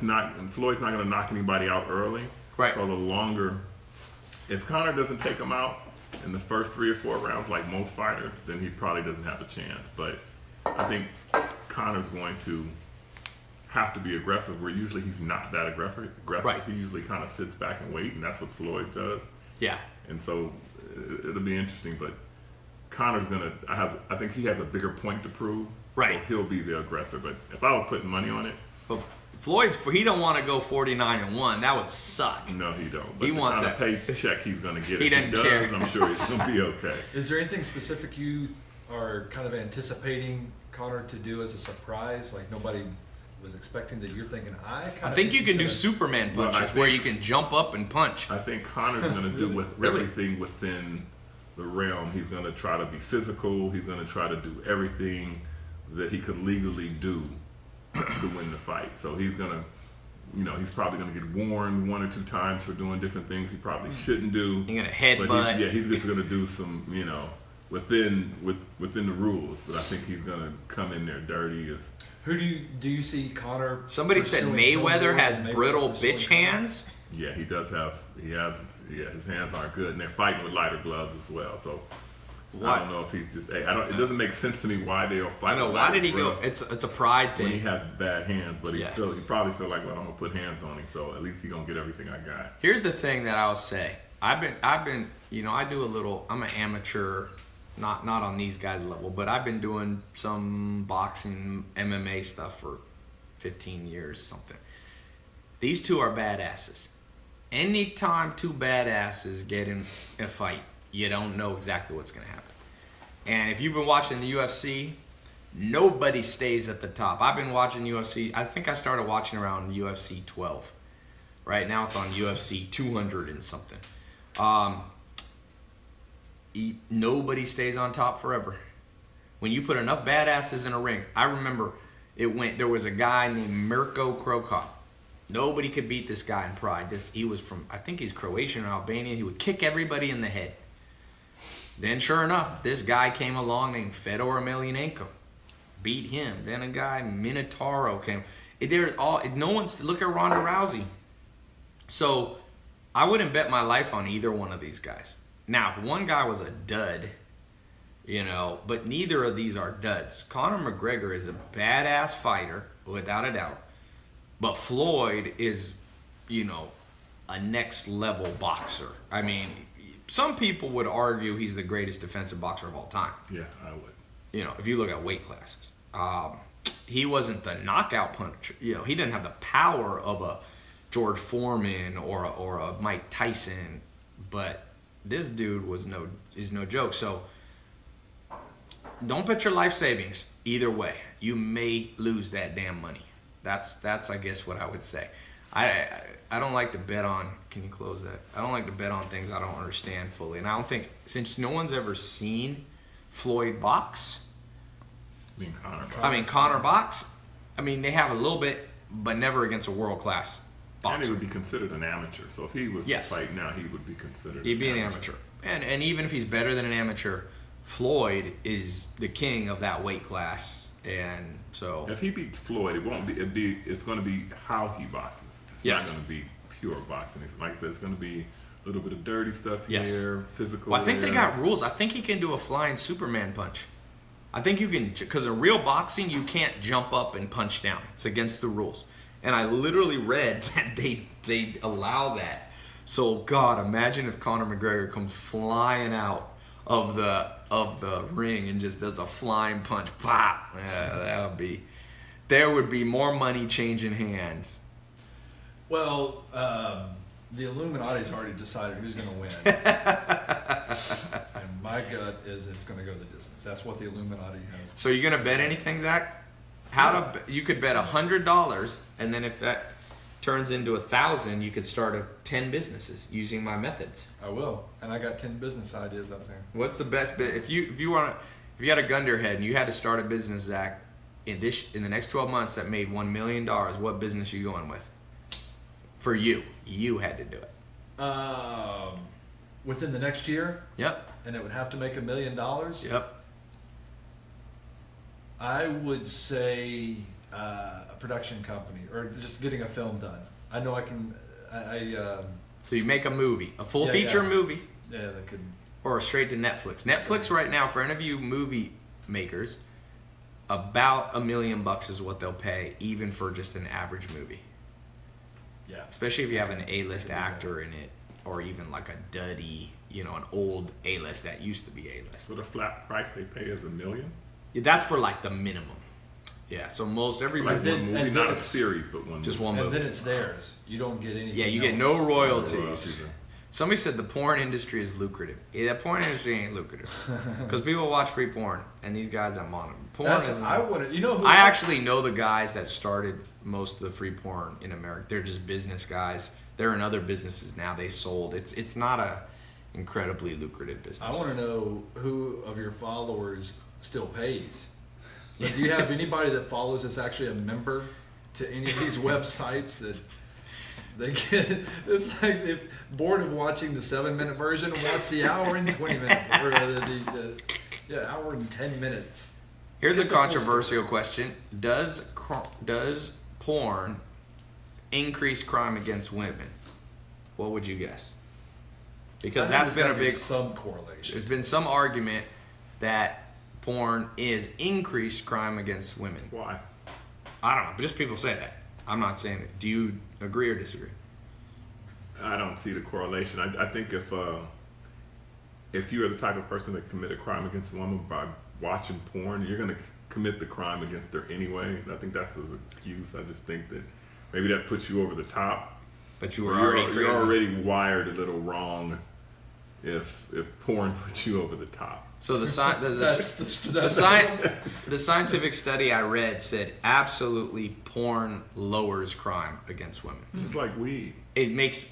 Floyd's not going to knock anybody out early. Right. So the longer, if Conor doesn't take him out in the first 3 or 4 rounds, like most fighters, then he probably doesn't have a chance. But I think Conor's going to have to be aggressive, where usually he's not that aggressive. Right. He usually kind of sits back and wait, and that's what Floyd does. Yeah. And so it'll be interesting. But Conor's gonna. I think he has a bigger point to prove. Right. So he'll be the aggressor. But if I was putting money on it, But he don't want to go 49-1. That would suck. no, he don't. But He the wants kind of that. paycheck he's gonna get, He if doesn't does, care. I'm sure he's gonna be okay. Is there anything specific you are kind of anticipating Conor to do as a surprise? Like nobody was expecting that you're thinking, I think you can do he's Superman Well, I punches think- where you can jump up and punch. I think Conor's going to do with Really? everything within the realm. He's going to try to be physical. He's going to try to do everything that he could legally do to win the fight. So he's going to, he's probably going to get warned 1 or 2 times for doing different things he probably shouldn't do. You're gonna headbutt. But he's just going to do some, within the rules. But I think he's going to come in there dirty. Who do you see Conor? Somebody said pursuing Mayweather Conor has and Mayweather brittle pursuing bitch Conor? hands. Yeah, he does have. His hands aren't good, and they're fighting with lighter gloves as well. So What? I don't know if he's just. Hey, I don't. It doesn't make sense to me why they are I fighting. know. with Why lighter did he go? gloves It's a pride when he thing. has bad hands? But he Yeah. probably feel like, well, I'm gonna put hands on him, so at least he gonna get everything I got. Here's the thing that I'll say. I've been, I do a little. I'm an amateur, not on these guys' level, but I've been doing some boxing, MMA stuff for 15 years, something. These two are badasses. Anytime 2 badasses get in a fight, you don't know exactly what's going to happen. And if you've been watching the UFC, nobody stays at the top. I've been watching UFC. I think I started watching around UFC 12. Right now it's on UFC 200 and something. Nobody stays on top forever. When you put enough badasses in a ring, I remember there was a guy named Mirko Krokop. Nobody could beat this guy in Pride. He was from, I think he's Croatian or Albanian. He would kick everybody in the head. Then sure enough, this guy came along named Fedor Emelianenko. Beat him. Then a guy, Minotauro, came. Look at Ronda Rousey. So I wouldn't bet my life on either one of these guys. Now, if one guy was a dud, but neither of these are duds. Conor McGregor is a badass fighter, without a doubt. But Floyd is, a next level boxer. I mean, some people would argue he's the greatest defensive boxer of all time. Yeah, I would. If you look at weight classes. He wasn't the knockout puncher. He didn't have the power of a George Foreman or a Mike Tyson, but this dude is no joke. So don't bet your life savings either way. You may lose that damn money. That's I guess what I would say. I don't like to bet on. Can you close that? I don't like to bet on things I don't understand fully, and I don't think, since no one's ever seen Floyd box. Conor box. They have a little bit, but never against a world class boxer. And he would be considered an amateur. So if he was Yes. to fight now, he would be considered. He'd be an amateur. And even if he's better than an amateur, Floyd is the king of that weight class. And so If he beats Floyd, it won't be. It's going to be how he boxes. It's Yes. not going to be pure boxing. It's like I said, it's going to be a little bit of dirty stuff Yes. here, physical. Well, I think they there. got rules. I think he can do a flying Superman punch. I think you can, because in real boxing, you can't jump up and punch down. It's against the rules. And I literally read that they allow that. So, God, imagine if Conor McGregor comes flying out of the ring and just does a flying punch. Pop! Yeah, there would be more money changing hands. Well, the Illuminati's already decided who's going to win. And my gut is it's going to go the distance. That's what the Illuminati has. So you're gonna bet anything, Zach? You could bet $100, and then if that turns into 1,000, you could start 10 businesses using my methods. I will, and I got 10 business ideas up there. What's the best bit? If you had a gun to your head and you had to start a business, Zach, in the next 12 months that made $1 million, what business are you going with? For you had to do it. Within the next year, Yep. and it would have to make $1 million. Yep. I would say a production company or just getting a film done. I know I can. So you make a movie, a full Yeah, feature yeah. movie, Yeah, that could. or straight to Netflix. Netflix right now, for any of you movie makers, about $1 million is what they'll pay, even for just an average movie. Yeah. Especially if you have an A-list actor in it, or even like a duddy, an old A-list that used to be A-list. So the flat price they pay is $1 million. Yeah, that's for like the minimum. Yeah, so most every Like movie, then- one movie, and then not a it's- series, but one. just movie. one And movie. then it's theirs. You don't get anything. Yeah, you get else. no No royalties. royalties. Somebody said the porn industry is lucrative. Yeah, the porn industry ain't lucrative because people watch free porn, and these guys that monitor porn. That's, Isn't, I would. You know who? I actually know the guys that started most of the free porn in America. They're just business guys. They're in other businesses now. They sold. It's not a incredibly lucrative business. I want to know who of your followers still pays. Like, do you have anybody that follows that's actually a member to any of these websites that they get? It's like if bored of watching the 7-minute version, watch the hour and 20-minute or hour and 10 minutes. Here's a Get the full controversial question: Does porn increase crime against women? What would you guess? Because that's been a big. some correlation. There's been some argument that porn is increased crime against women. Why? I don't know, but just people say that. I'm not saying it. Do you agree or disagree? I don't see the correlation. I think if you are the type of person that commit a crime against a woman by watching porn, you're going to commit the crime against her anyway. I think that's an excuse. I just think that maybe that puts you over the top. But you were You're already crazy. you're already wired a little wrong if porn puts you over the top. So the scientific study I read said absolutely porn lowers crime against women. It's like weed. It makes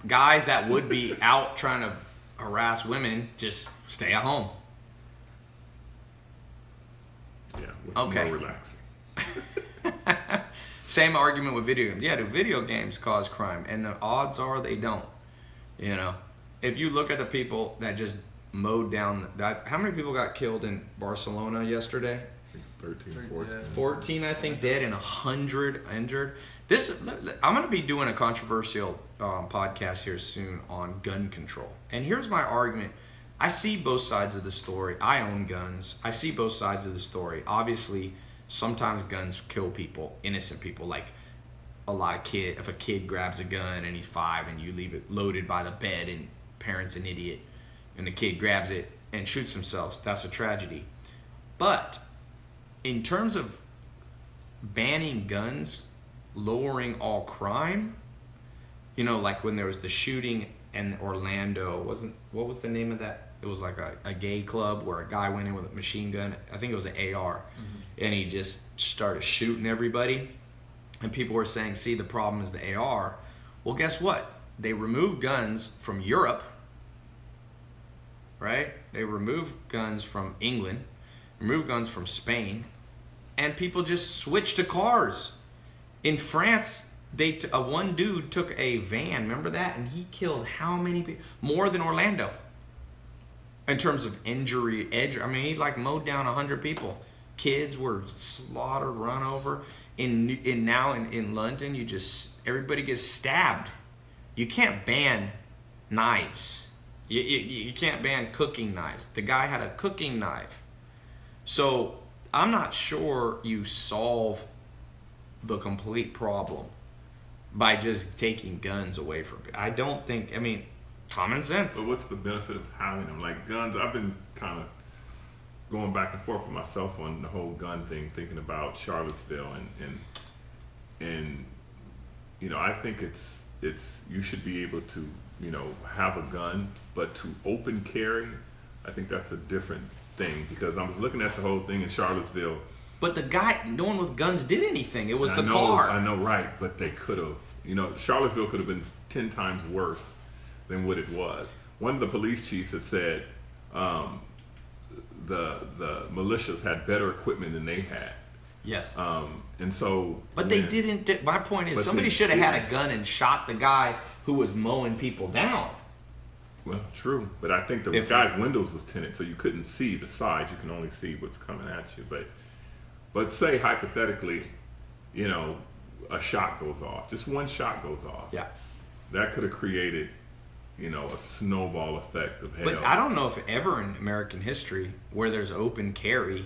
guys that would be out trying to harass women just stay at home. Yeah, which Okay. is more relaxing. Same argument with video games. Yeah, do video games cause crime? And the odds are they don't. If you look at the people that just mowed down, how many people got killed in Barcelona yesterday? 13, 14. 14, I think, dead and 100 injured. I'm going to be doing a controversial podcast here soon on gun control. And here's my argument. I see both sides of the story. I own guns. I see both sides of the story. Obviously, sometimes guns kill people, innocent people. Like if a kid grabs a gun and he's 5 and you leave it loaded by the bed and parent's an idiot and the kid grabs it and shoots themselves, that's a tragedy. But in terms of banning guns, lowering all crime, like when there was the shooting in Orlando, what was the name of that? It was like a gay club where a guy went in with a machine gun. I think it was an AR. And he just started shooting everybody. And people were saying, see, the problem is the AR. Well, guess what? They removed guns from Europe, right? They removed guns from England, removed guns from Spain, and people just switched to cars. In France, one dude took a van, remember that? And he killed how many people? More than Orlando. In terms of injury, he mowed down 100 people. Kids were slaughtered, run over. Now in London, everybody gets stabbed. You can't ban knives. You can't ban cooking knives. The guy had a cooking knife. So I'm not sure you solve the complete problem by just taking guns away from people. I don't think, common sense. But what's the benefit of having them? Like guns, I've been kind of going back and forth with myself on the whole gun thing, thinking about Charlottesville and I think it's you should be able to have a gun, but to open carry, I think that's a different thing, because I was looking at the whole thing in Charlottesville. But no one with guns did anything. It was the I know, car. I know, right? But they could have. Charlottesville could have been 10 times worse than what it was. One of the police chiefs had said the militias had better equipment than they had. Yes. And so. But they didn't. My point is, somebody should have had a gun and shot the guy who was mowing people down. Well, true, but I think the guy's windows was tinted, so you couldn't see the sides. You can only see what's coming at you. But say hypothetically, you know, a shot goes off. Just one shot goes off. Yeah. That could have created, you know, a snowball effect of hell. But I don't know if ever in American history where there's open carry,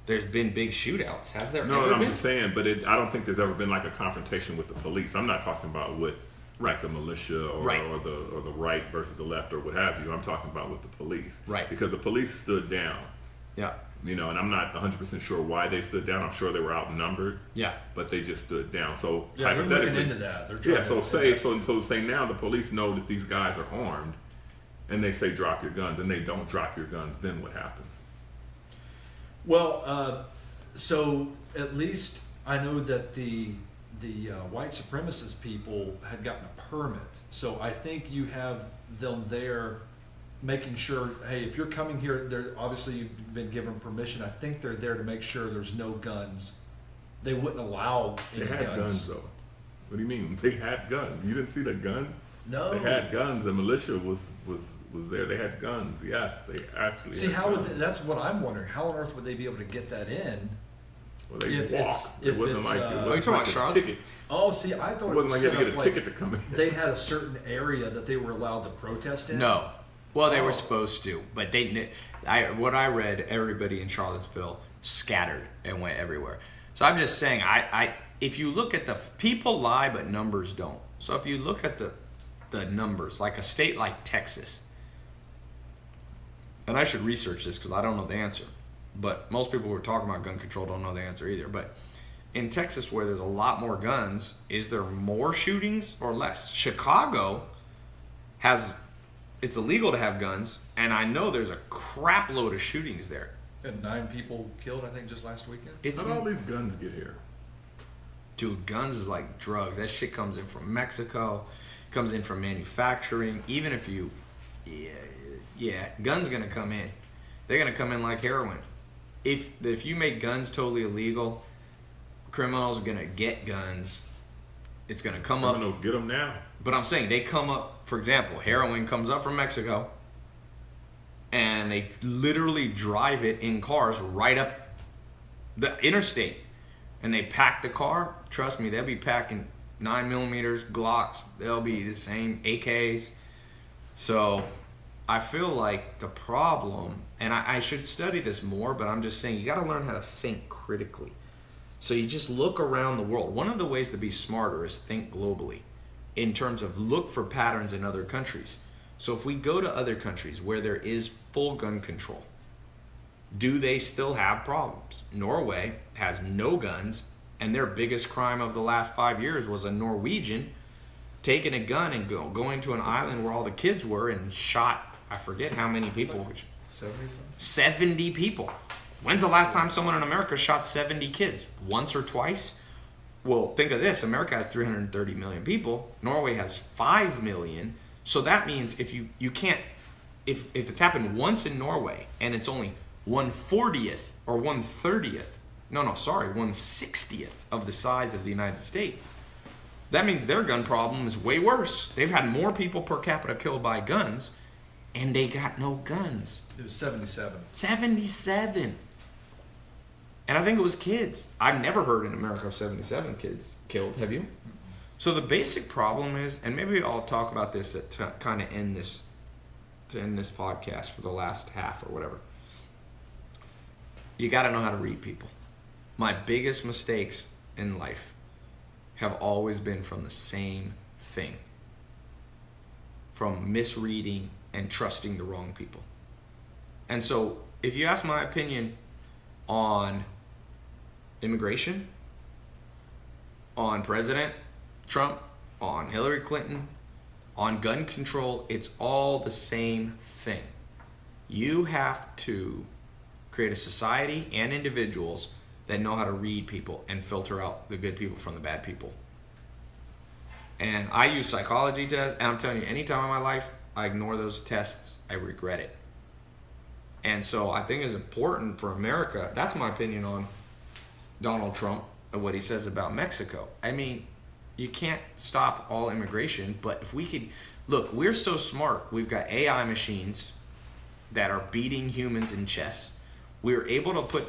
there's been big shootouts. Has there No, ever I'm been? just saying, but I don't think there's ever been like a confrontation with the police. I'm not talking about with like the militia or, Right. or the right versus the left or what have you. I'm talking about with the police. Right. Because the police stood down, Yeah. you know, and I'm not 100% sure why they stood down. I'm sure they were outnumbered, Yeah. but they just stood down. So Yeah, they're looking hypothetically- into that. They're trying Yeah, so to- say now the police know that these guys are armed, and they say drop your guns, and they don't drop your guns. Then what happens? Well, so at least I know that the white supremacist people had gotten a permit. So I think you have them there making sure, hey, if you're coming here, they're obviously you've been given permission. I think they're there to make sure there's no guns. They wouldn't allow They any had guns though. What do you mean? They had guns. You didn't see the guns? No. They had guns. The militia was there. They had guns. Yes, they actually. See, had how would guns. they, that's what I'm wondering. How on earth would they be able to get that in? Well, they if walk. it's- It if wasn't it's, like it are you wasn't talking like about a Charlotte? ticket. Oh, see, I thought It wasn't like you had to set get a up ticket to come in. They had a certain area that they were allowed to protest in. No. Well, they Oh. were supposed to, but what I read, everybody in Charlottesville scattered and went everywhere. So I'm just saying, if you look at people lie, but numbers don't. So if you look at the numbers, like a state like Texas, and I should research this because I don't know the answer, but most people who are talking about gun control don't know the answer either. But in Texas, where there's a lot more guns, is there more shootings or less? Chicago it's illegal to have guns, and I know there's a crap load of shootings there. And 9 people killed, I think, just last weekend. It's How did all these guns get here? Dude, guns is like drugs. That shit comes in from Mexico, comes in from manufacturing. Even if you, yeah, guns gonna come in. They're gonna come in like heroin. If you make guns totally illegal, criminals are gonna get guns. It's gonna come up. Criminals get them now. But I'm saying they come up. For example, heroin comes up from Mexico, and they literally drive it in cars right up the interstate, and they pack the car. Trust me, they'll be packing 9mm Glocks. They'll be the same AKs. So I feel like the problem, and I should study this more, but I'm just saying you got to learn how to think critically. So you just look around the world. One of the ways to be smarter is think globally in terms of look for patterns in other countries. So if we go to other countries where there is full gun control, do they still have problems? Norway has no guns, and their biggest crime of the last 5 years was a Norwegian taking a gun and going to an island where all the kids were and shot, I forget how many people. 70 something. 70 people. When's the last time someone in America shot 70 kids? Once or twice? Well, think of this. America has 330 million people. Norway has 5 million. So that means if you can't, if it's happened once in Norway and it's only 1/40th or 1/30th, 1/60th of the size of the United States, that means their gun problem is way worse. They've had more people per capita killed by guns, and they got no guns. It was 77. 77. And I think it was kids. I've never heard in America of 77 kids killed. Have you? So the basic problem is, and maybe I'll talk about this to kind of end this podcast for the last half or whatever. You got to know how to read people. My biggest mistakes in life have always been from the same thing. From misreading and trusting the wrong people. And so if you ask my opinion on immigration, on President Trump, on Hillary Clinton, on gun control, it's all the same thing. You have to create a society and individuals that know how to read people and filter out the good people from the bad people. And I use psychology tests, and I'm telling you, any time in my life I ignore those tests, I regret it. And so I think it's important for America. That's my opinion on Donald Trump and what he says about Mexico. I mean, you can't stop all immigration, but if we could, look, we're so smart. We've got AI machines that are beating humans in chess. We're able to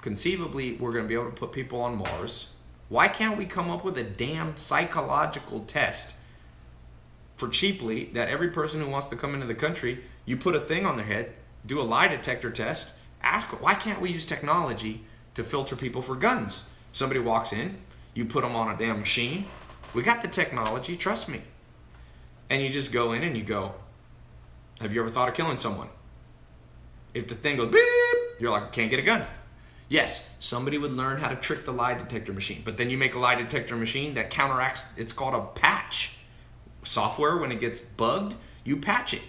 conceivably, we're going to be able to put people on Mars. Why can't we come up with a damn psychological test for cheaply that every person who wants to come into the country, you put a thing on their head, do a lie detector test, ask, why can't we use technology to filter people for guns? Somebody walks in, you put them on a damn machine. We got the technology, trust me. And you just go in and you go, have you ever thought of killing someone? If the thing goes beep, you're like, can't get a gun. Yes, somebody would learn how to trick the lie detector machine, but then you make a lie detector machine that counteracts, it's called a patch. Software, when it gets bugged, you patch it.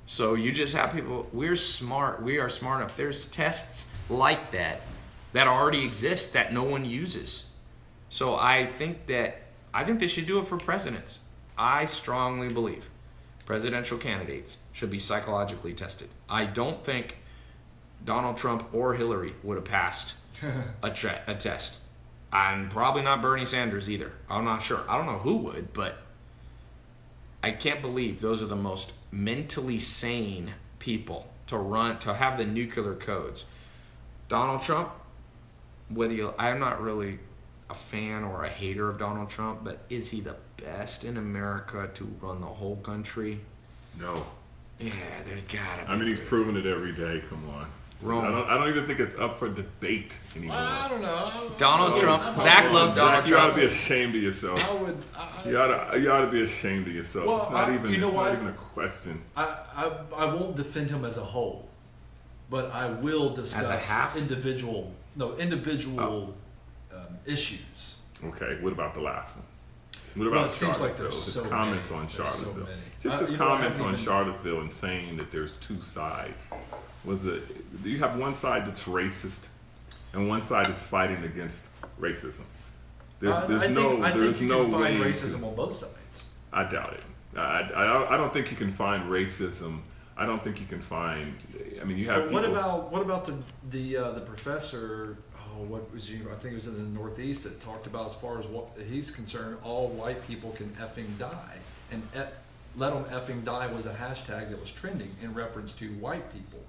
So you just have people, we're smart, we are smart enough. There's tests like that already exist that no one uses. So I think they should do it for presidents. I strongly believe presidential candidates should be psychologically tested. I don't think Donald Trump or Hillary would have passed a test. And probably not Bernie Sanders either. I'm not sure. I don't know who would, but I can't believe those are the most mentally sane people to have the nuclear codes. Donald Trump, I'm not really a fan or a hater of Donald Trump, but is he the best in America to run the whole country? No. Yeah, there's gotta be. I mean, he's proven it every day. Come on. Wrong. I don't even think it's up for debate anymore. I don't know. Donald Trump. I'm Zach fine. loves Donald You ought Trump. to be ashamed of yourself. You ought to be ashamed of yourself. Well, It's not even. you know It's what? not even a question. I won't defend him as a whole, but I will discuss As a half? individual issues. Okay. What about the last one? What Well, about it seems like Charlottesville? there's His so comments many. on There's so Charlottesville. many. Just his You know, I comments haven't on even- Charlottesville and saying that there's two sides. Do you have one side that's racist and one side that's fighting against racism? I think you no can way find to- racism on both sides. I doubt it. I don't think you can find racism. I don't think you can find. I mean, you have. But People, what about the professor? Oh, what was you? I think it was in the Northeast that talked about, as far as what he's concerned, all white people can effing die, and let them effing die was a hashtag that was trending in reference to white people.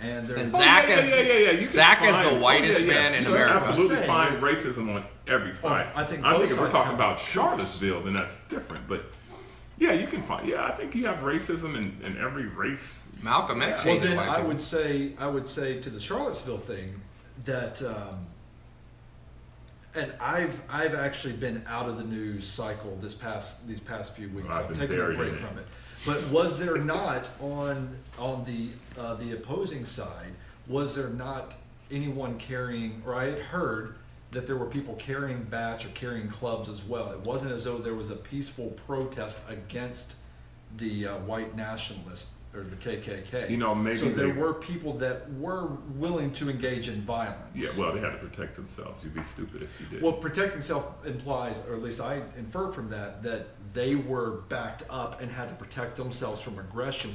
And there's And Zach is You can Zach is find- the whitest man in So You can America. absolutely Saying find that- racism on every side. I think I both think if we're sides talking have about truths. Charlottesville, then that's different. But yeah, you can find. Yeah, I think you have racism in every race. Malcolm X Well, hated then white I people. would say to the Charlottesville thing that, and I've actually been out of the news cycle these past few weeks. Well, I've I've been taken a buried break in it. from it. But was there not on the opposing side? Was there not anyone carrying? Or I had heard that there were people carrying bats or carrying clubs as well. It wasn't as though there was a peaceful protest against the white nationalists or the KKK. You know, maybe so there they- were people that were willing to engage in violence. Yeah, well, they had to protect themselves. You'd be stupid if you did. Well, protecting self implies, or at least I infer from that they were backed up and had to protect themselves from aggression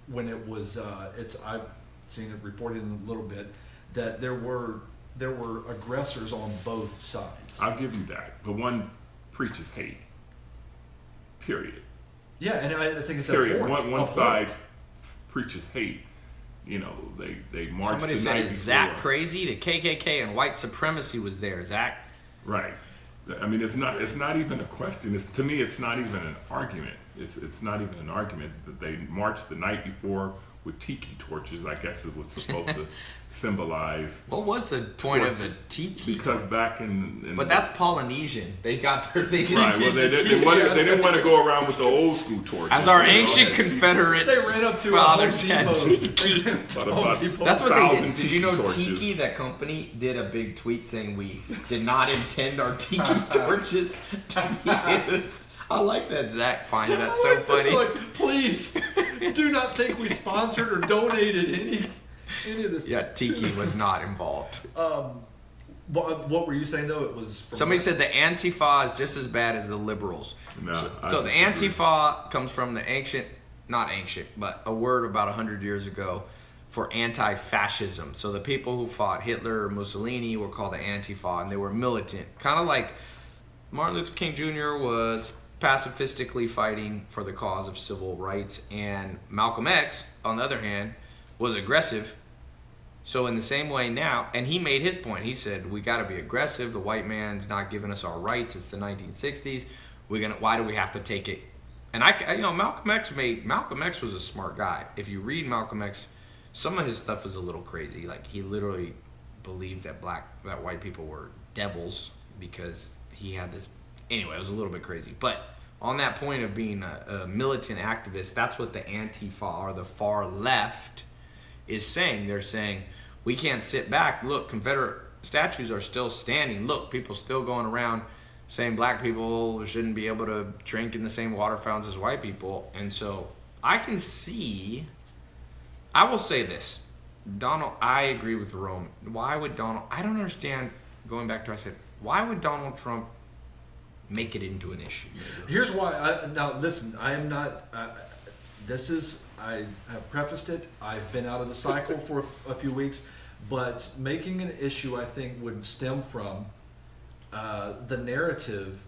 when it was. I've seen it reported in a little bit that there were aggressors on both sides. I'll give you that. But one preaches hate. Period. Yeah, and I think it's Period. abhorrent. One Abhorrent. side preaches hate. You know, they march Somebody the said, night "Is before. Zach crazy? The KKK and white supremacy was there." Zach, Right. I mean, it's not even a question. To me, it's not even an argument. It's not even an argument that they marched the night before with tiki torches. I guess it was supposed to symbolize. what was the point of the tiki? Because back in But that's Polynesian. They got their they right. Well, they didn't want to go around with the old school torches. As our You know, ancient they had Confederate They ran up to fathers a Home had Depot. tiki. about That's what they 1,000 did. Did you know tiki torches. Tiki, that company, did a big tweet saying we did not intend our tiki torches to be used? I like that Zach finds that so funny. Like, please, do not think we sponsored or donated any of this. Yeah, Tiki was not involved. What were you saying though? It was from Somebody said the Antifa is just as bad as the liberals. No, I So the disagree. Antifa comes from the not ancient, but a word about 100 years ago for anti-fascism. So the people who fought Hitler or Mussolini were called the Antifa, and they were militant. Kind of like Martin Luther King Jr. was pacifistically fighting for the cause of civil rights, and Malcolm X, on the other hand, was aggressive, So in the same way now, and he made his point. He said we got to be aggressive. The white man's not giving us our rights. It's the 1960s. Why do we have to take it? And Malcolm X was a smart guy. If you read Malcolm X, some of his stuff is a little crazy. Like he literally believed that white people were devils because he had this. Anyway, it was a little bit crazy. But on that point of being a militant activist, that's what the Antifa or the far left is saying. They're saying we can't sit back. Look, Confederate statues are still standing. Look, people still going around saying black people shouldn't be able to drink in the same water fountains as white people. And so I can see, I will say this, Donald, I agree with Rome. Why would I don't understand, going back to what I said, why would Donald Trump make it into an issue? Here's why. Now listen, I am not, I have prefaced it. I've been out of the cycle for a few weeks, but making an issue I think would stem from the narrative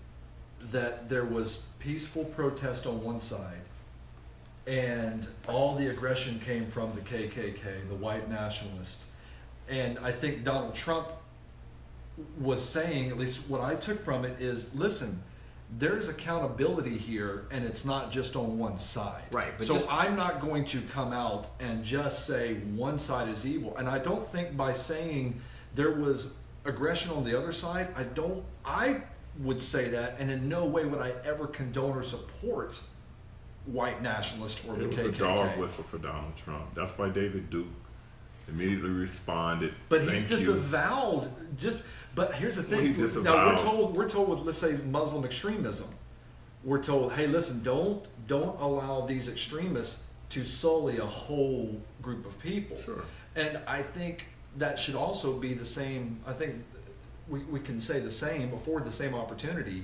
that there was peaceful protest on one side and all the aggression came from the KKK, the white nationalists. And I think Donald Trump was saying, at least what I took from it is, listen, there's accountability here and it's not just on one side. Right. But so I'm not going to come out and just say one side is evil. And I don't think by saying there was aggression on the other side, I would say that, and in no way would I ever condone or support white nationalists or the KKK. It was a dog whistle for Donald Trump. That's why David Duke immediately responded. But he's disavowed. But here's the thing. Now we're told with, let's say, Muslim extremism, we're told, hey, listen, don't allow these extremists to sully a whole group of people. Sure. And I think that should also be the same. I think we can say the same, afford the same opportunity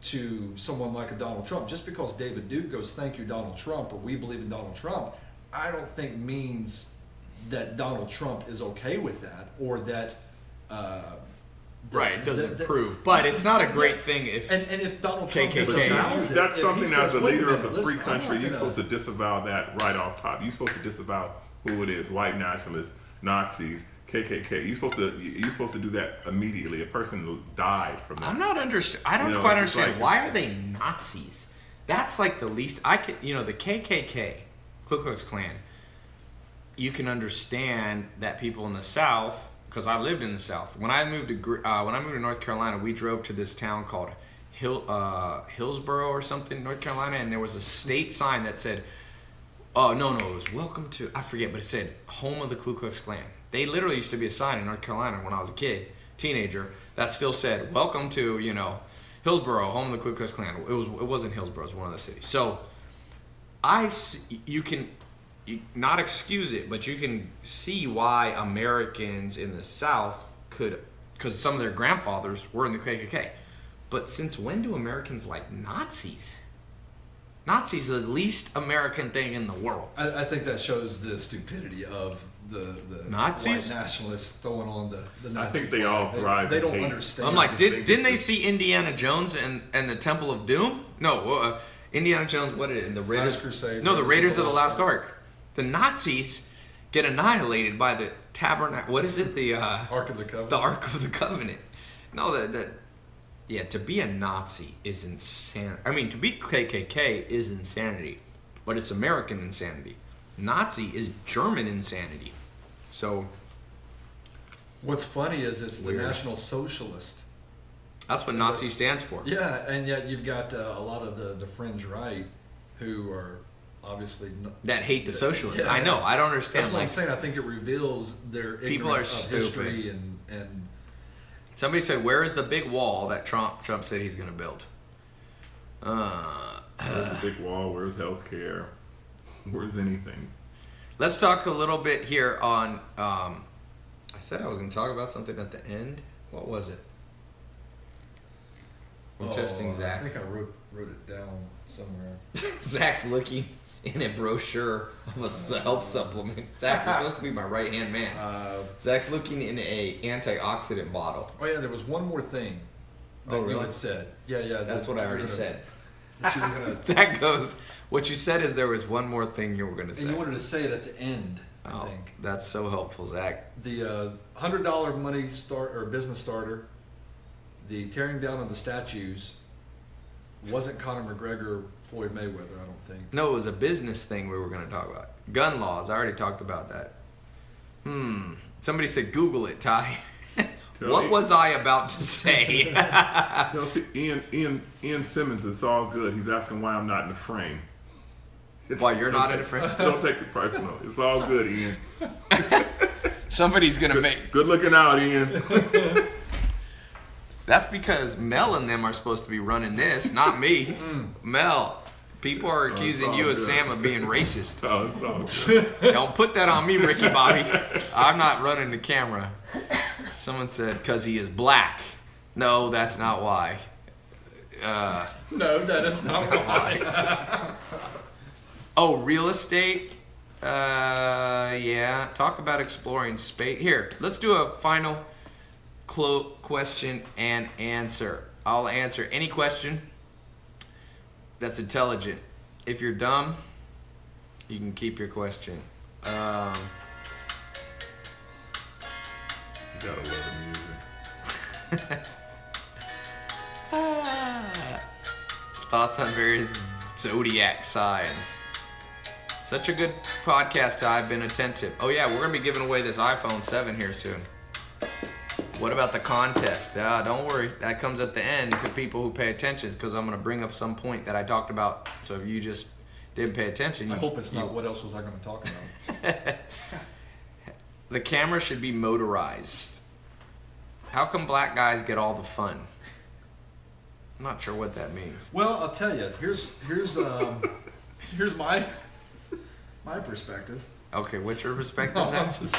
to someone like a Donald Trump. Just because David Duke goes, thank you, Donald Trump, or we believe in Donald Trump, I don't think means that Donald Trump is okay with that, or that right, it doesn't prove. But it's not a great thing if and if Donald Trump KKK. disavows it, That's if something he as says, a "Wait leader of minute, the free listen, I'm country, not you're gonna-" supposed to disavow that right off top. You're supposed to disavow who it is, white nationalists, Nazis, KKK. You're supposed to do that immediately. A person died from that. I don't quite understand. Why are they Nazis? That's like the least I could. The KKK, Ku Klux Klan. You can understand that people in the South, because I lived in the South. When I moved to North Carolina, we drove to this town called Hillsboro or something, North Carolina, and there was a state sign that said, "Oh no, it was welcome to," I forget, but it said home of the Ku Klux Klan. They literally used to be a sign in North Carolina when I was a teenager, that still said, "Welcome to Hillsboro, home of the Ku Klux Klan." It wasn't Hillsboro, it was one of the cities. So you can not excuse it, but you can see why Americans in the South could, because some of their grandfathers were in the KKK. But since when do Americans like Nazis? Nazis are the least American thing in the world. I think that shows the stupidity of the Nazis? white nationalists throwing on the Nazi I think they flag. all thrive They in don't hate. understand. I'm like, think didn't they it's- see Indiana Jones and the Temple of Doom? No, Indiana Jones. What is it? The Raiders. Last Crusade. No, the Raiders of the Lost Ark. The Nazis get annihilated by the tabernacle. What is it? The Ark of the Covenant. The Ark of the Covenant. No, to be a Nazi is insane. I mean, to be KKK is insanity, but it's American insanity. Nazi is German insanity. So What's funny is it's the Weird. National Socialist. that's what Nazi stands for. Yeah, and yet you've got a lot of the fringe right who are obviously That hate the socialists. Yeah. I know. I don't understand. That's what I'm saying. I think it reveals their People are ignorance of history stupid. and Somebody said, "Where is the big wall that Trump said he's going to build?" Where's the big wall? Where's healthcare? Where's anything? Let's talk a little bit here on. I said I was going to talk about something at the end. What was it? I'm testing Zach. I think I wrote it down somewhere. Zach's looking in a brochure of a health supplement. Zach, you're supposed to be my right hand man. Zach's looking in a antioxidant bottle. Oh yeah, there was one more thing that Oh, really? you had said. Yeah. That's what I already said. That you were gonna, Zach goes, "What you said is there was one more thing you were going to say." and you wanted to say it at the end. I think. That's so helpful, Zach. The $100 money start or business starter, the tearing down of the statues, wasn't Conor McGregor, Floyd Mayweather, I don't think. No, it was a business thing we were going to talk about. Gun laws. I already talked about that. Somebody said Google it, Ty. What was I about to say? Tell Ian Simmons, it's all good. He's asking why I'm not in the frame. Why you're not in the frame? Don't take it personal. It's all good, Ian. Somebody's going to make... Good looking out, Ian. That's because Mel and them are supposed to be running this, not me. Mel, people are accusing you of Sam of being racist. Oh, it's all good. Don't put that on me, Ricky Bobby. I'm not running the camera. Someone said, because he is black. No, that's not why. No, that is not why. Oh, real estate? Yeah. Talk about exploring space. Here, let's do a final question and answer. I'll answer any question that's intelligent. If you're dumb, you can keep your question. You gotta love the music. Thoughts on various zodiac signs. Such a good podcast. I've been attentive. Oh yeah, we're gonna be giving away this iPhone 7 here soon. What about the contest? Don't worry, that comes at the end to people who pay attention, because I'm gonna bring up some point that I talked about. So if you just didn't pay attention, I hope it's not what else was I going to talk about. The camera should be motorized. How come black guys get all the fun? I'm not sure what that means. Well, I'll tell you. Here's my perspective. Okay, what's your perspective? No, I'm Zach? just-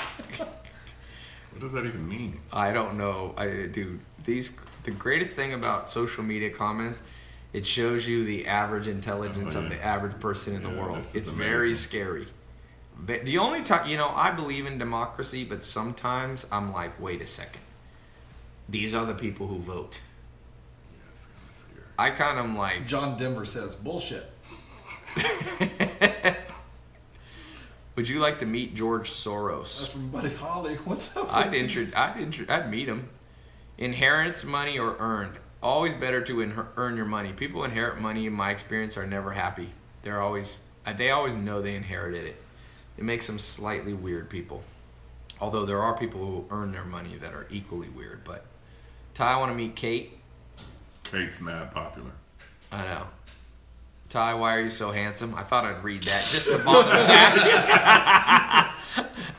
What does that even mean? I don't know. The greatest thing about social media comments, it shows you the average intelligence of the average person in the world. this is It's amazing. very scary. The only time, I believe in democracy, but sometimes I'm like, wait a second. These are the people who vote. Yeah, it's kind of scary. I kind of like, John Denver says bullshit. would you like to meet George That's Soros? from Buddy Holly. What's up? I'd meet him. Inheritance money or earned. Always better to earn your money. People inherit money, in my experience, are never happy. They always know they inherited it. It makes them slightly weird people. Although there are people who earn their money that are equally weird. But Ty, I want to meet Kate. Kate's mad popular. I know. Ty, why are you so handsome? I thought I'd read that just to bother Zach.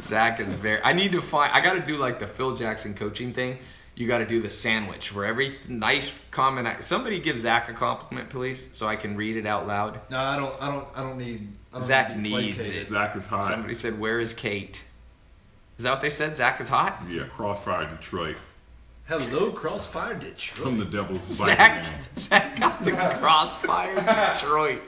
Zach is I got to do like the Phil Jackson coaching thing. You got to do the sandwich for every nice comment. Somebody give Zach a compliment, please, so I can read it out loud. No, I don't need. Zach need needs placated. it. Zach is hot. Somebody said, "Where is Kate?" Is that what they said? Zach is hot. Yeah, Crossfire Detroit. Hello, Crossfire Detroit. From the Devil's Biting. Zach got the Crossfire Detroit.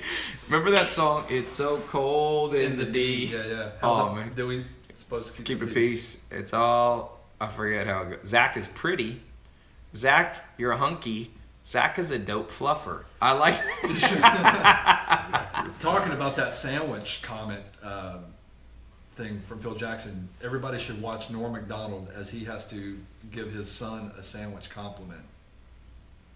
Remember that song? It's so cold in the D. Yeah. Man. Do we supposed to Keep it peace. It's all. I forget how it goes. Zach is pretty. Zach, you're a hunky. Zach is a dope fluffer. I like. Talking about that sandwich comment thing from Phil Jackson, everybody should watch Norm Macdonald as he has to give his son a sandwich compliment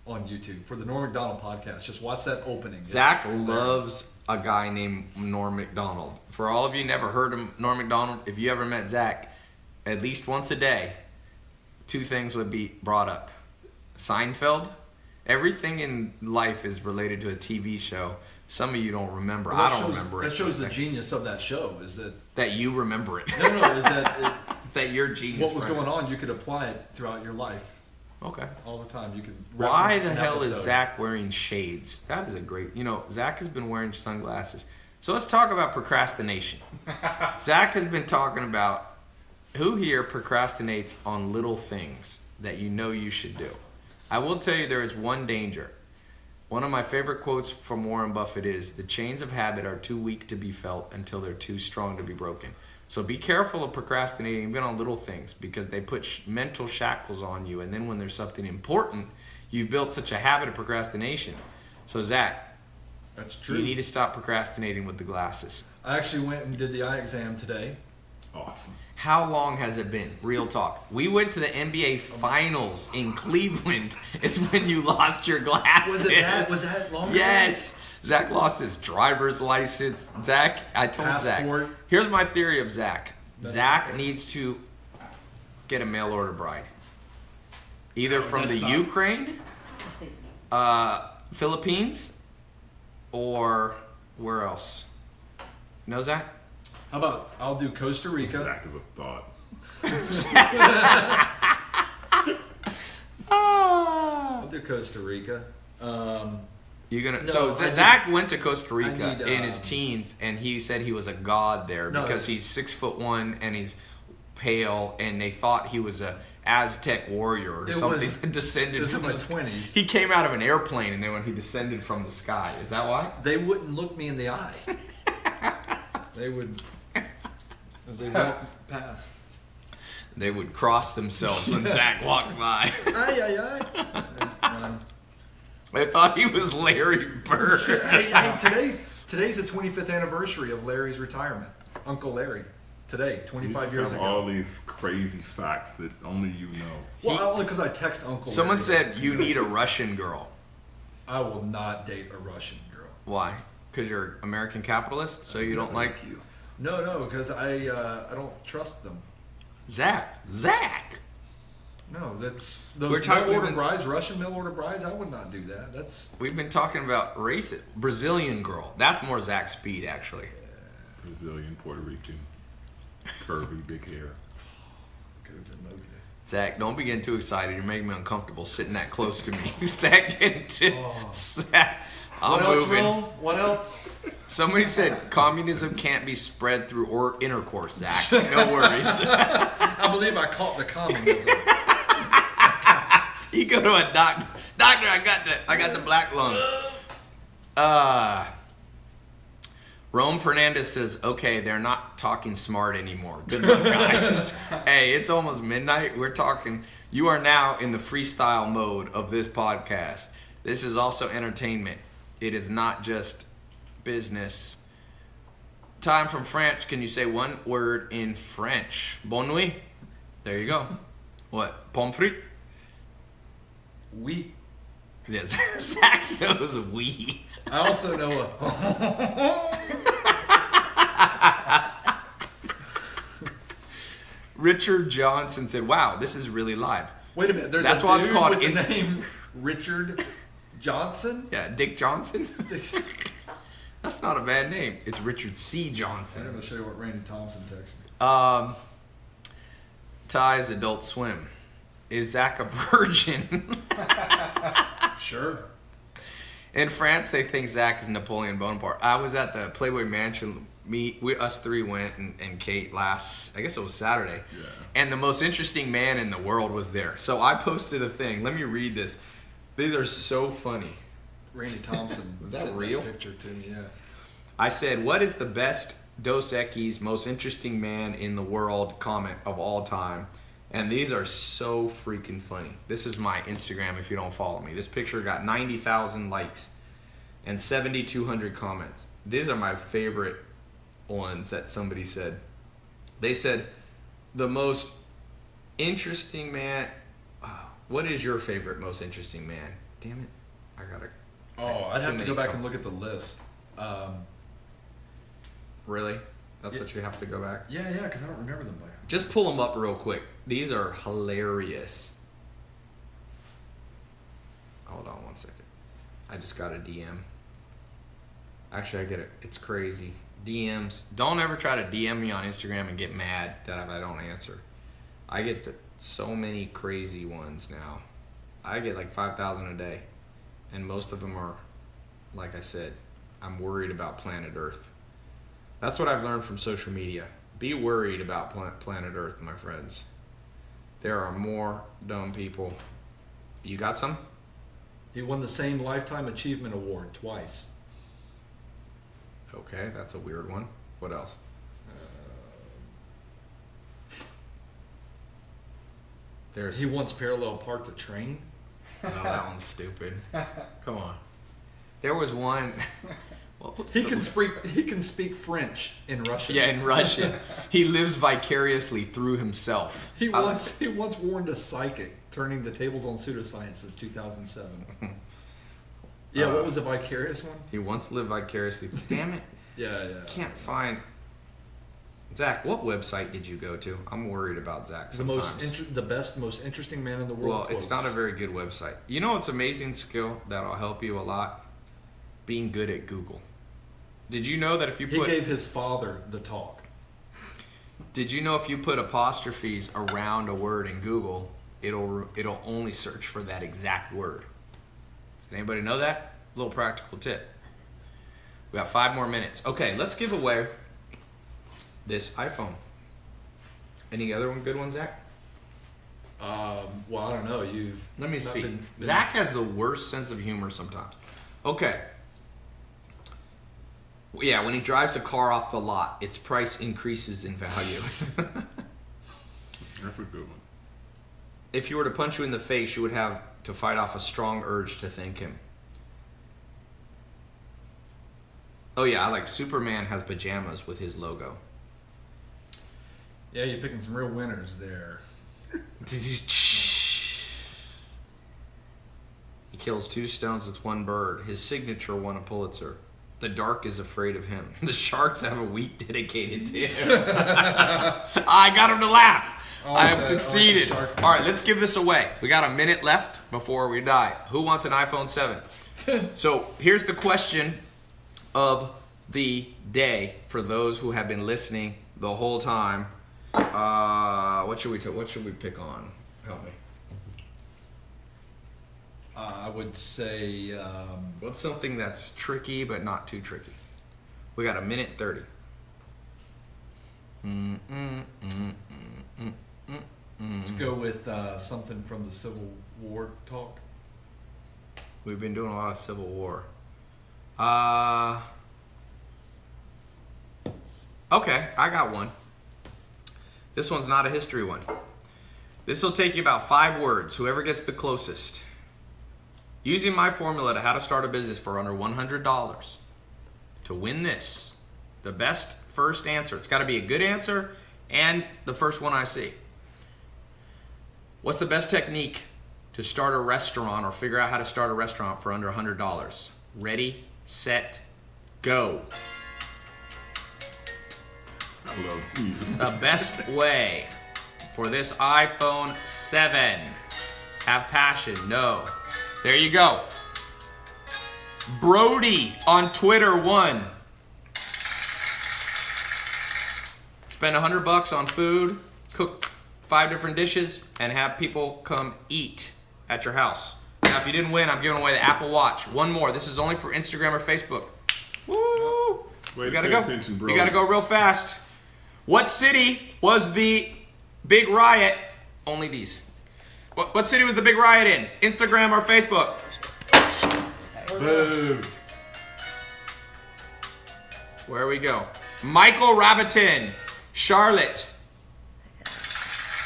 on YouTube for the Norm Macdonald podcast. Just watch that opening. Zach It's hilarious. loves a guy named Norm Macdonald. For all of you never heard of Norm Macdonald, if you ever met Zach, at least once a day, two things would be brought up. Seinfeld. Everything in life is related to a TV show. Some of you don't remember. Well, I don't remember it. That shows the genius of that show. Is that you remember it. no? Is that That you're genius. what was right? going on? You could apply it throughout your life Okay. all the time. You could. Why reference the an hell is episode. Zach wearing shades? That is a great. Zach has been wearing sunglasses. So let's talk about procrastination. Zach has been talking about who here procrastinates on little things that you should do. I will tell you there is one danger. One of my favorite quotes from Warren Buffett is, "The chains of habit are too weak to be felt until they're too strong to be broken." So be careful of procrastinating even on little things, because they put mental shackles on you. And then when there's something important, you've built such a habit of procrastination. So Zach, That's true. you need to stop procrastinating with the glasses. I actually went and did the eye exam today. awesome. How long has it been? Real talk. We went to the NBA Finals in Cleveland. It's when you lost your glasses. Was that long ago? Yes. Zach lost his driver's license. Zach, I told Passport. Zach. Here's my theory of Zach. That's Zach okay. needs to get a mail order bride. Either from that's the not- Ukraine, Philippines, or where else? No, Zach? How about I'll do Costa Rica. Zach is a thought. I'll do Costa Rica. You're gonna. No, So I Zach went to Costa Rica need, in his teens, and he said he was a god there No, because he's 6'1" and he's pale, and they thought he was a Aztec warrior or It something was- that descended it was from in my the 20s. He came out of an airplane, and then when he descended from the sky, is that why? They wouldn't look me in the eye. They would, as they walked past. They would cross themselves when Zach walked by. Aye, aye, aye. They thought he was Larry Bird. Hey, today's the 25th anniversary of Larry's retirement. Uncle Larry. Today, You 25 just years have ago. all these crazy facts that only you know. Well, only because I text Uncle Someone Larry. said you need a Russian girl. I will not date a Russian girl. Why? Because you're American capitalist, so you don't like you. No, because I don't trust them. Zach. No, that's those We're talking- mail order we've been- brides, Russian mail order brides. I would not do that. That's We've been talking about race. Brazilian girl. That's more Zach's speed, actually. Brazilian, Puerto Rican, curvy, big hair. good emoji. Zach, don't be getting too excited. You're making me uncomfortable sitting that close to me. Zach, Zach, I'm moving. What else? Somebody said communism can't be spread through intercourse, Zach. No worries. I believe I caught the communism. You go to a doctor. Doctor, I got the black lung. Rome Fernandez says, okay, they're not talking smart anymore. Good luck, guys. Hey, it's almost midnight. We're talking. You are now in the freestyle mode of this podcast. This is also entertainment. It is not just business. Time from French. Can you say one word in French? Bonne nuit. There you go. What? Pommes frites? We. Yes. Zach knows we. I also know a. Richard Johnson said, wow, this is really live. Wait a minute. There's That's a why it's dude called with the Inst- name Richard Johnson. Yeah, Dick Johnson. That's not a bad name. It's Richard C. I'm Johnson. going to show you what Randy Thompson texted me. Ty's Adult Swim. Is Zach a virgin? Sure. In France, they think Zach is Napoleon Bonaparte. I was at the Playboy Mansion. Us three went, and Kate last, I guess it was Saturday. Yeah. And the most interesting man in the world was there. So I posted a thing. Let me read this. These are so funny. Randy Thompson Is that sent real? picture to me. Yeah. I said, what is the best Dos Equis, most interesting man in the world comment of all time? And these are so freaking funny. This is my Instagram if you don't follow me. This picture got 90,000 likes and 7,200 comments. These are my favorite ones that somebody said. They said, the most interesting man. What is your favorite most interesting man? Damn it. I gotta. Oh, I'd Too have to many go back com- and look at the list. Really? That's Yeah. what you have to go back? Yeah, because I don't remember them by heart. Just pull them up real quick. These are hilarious. Hold on one second. I just got a DM. Actually, I get it. It's crazy. DMs. Don't ever try to DM me on Instagram and get mad that I don't answer. I get so many crazy ones now. I get like 5,000 a day. And most of them are, like I said, I'm worried about planet Earth. That's what I've learned from social media. Be worried about planet Earth, my friends. There are more dumb people. You got some? He won the same Lifetime Achievement Award twice. Okay, that's a weird one. What else? There's He once parallel parked a train. no, that one's stupid. Come on. There was one What's He the- can speak French in Russian. Yeah, in Russian. He lives vicariously through himself. He I like once warned a psychic, turning the tables on pseudoscience since 2007. Yeah, what was the vicarious one? He once lived vicariously. Damn it. Yeah. Can't find. Zach, what website did you go to? I'm worried about Zach The sometimes. most interesting man in the world. Well, it's not a very good website. You know what's amazing skill that'll help you a lot? Being good at Google. Did you know that if you He put gave his father the talk. Did you know if you put apostrophes around a word in Google, it'll only search for that exact word? Did anybody know that? A little practical tip. We got 5 more minutes. Okay, let's give away this iPhone. Any other good ones, Zach? Well, I don't know. Let me not see. been- Zach has the worst sense of humor sometimes. Okay. Yeah, when he drives a car off the lot, its price increases in value. That's a good one. If he were to punch you in the face, you would have to fight off a strong urge to thank him. Oh yeah, I like Superman has pajamas with his logo. Yeah, you're picking some real winners there. He kills 2 stones with 1 bird. His signature won a Pulitzer. The dark is afraid of him. The sharks have a week dedicated to him. I got him to laugh. I have succeeded. All right, let's give this away. We got a minute left before we die. Who wants an iPhone 7? So here's the question of the day for those who have been listening the whole time. What should we pick on? Help me. I would say What's something that's tricky but not too tricky? We got a minute 30. let's go with something from the Civil War talk. We've been doing a lot of Civil War. Okay, I got one. This one's not a history one. This will take you about 5 words, whoever gets the closest. Using my formula to how to start a business for under $100 to win this, the best first answer. It's got to be a good answer and the first one I see. What's the best technique to start a restaurant or figure out how to start a restaurant for under $100? Ready, set, go. I love these. The best way for this iPhone 7. Have passion, no. There you go. Brody on Twitter won. Spend $100 on food, cook 5 different dishes, and have people come eat at your house. Now, if you didn't win, I'm giving away the Apple Watch. One more. This is only for Instagram or Facebook. Woo! Way You to gotta pay go. attention, bro. You gotta go real fast. What city was the big riot? Only these. What city was the big riot in? Instagram or Facebook? Boo. Where we go? Michael Rabitin, Charlotte.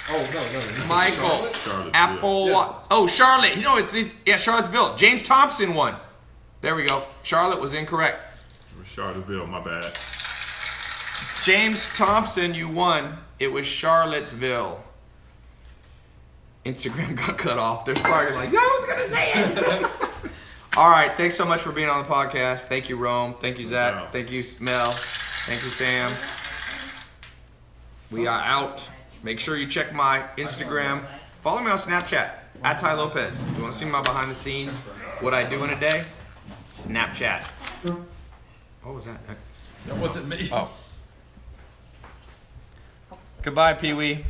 Oh no! Michael, Charlottesville. Apple. Yeah. Oh, Charlotte. You know it's Charlottesville. James Thompson won. There we go. Charlotte was incorrect. Charlottesville, my bad. James Thompson, you won. It was Charlottesville. Instagram got cut off. They're probably like, no one's gonna say it. All right, thanks so much for being on the podcast. Thank you, Rome. Thank you, Zach. Wow. Thank you, Mel. Thank you, Sam. We are out. Make sure you check my Instagram. Follow me on Snapchat at Tai Lopez. You want to see my behind the scenes? What I do in a day? Snapchat. What was that? That wasn't me. Oh. Goodbye, Pee Wee.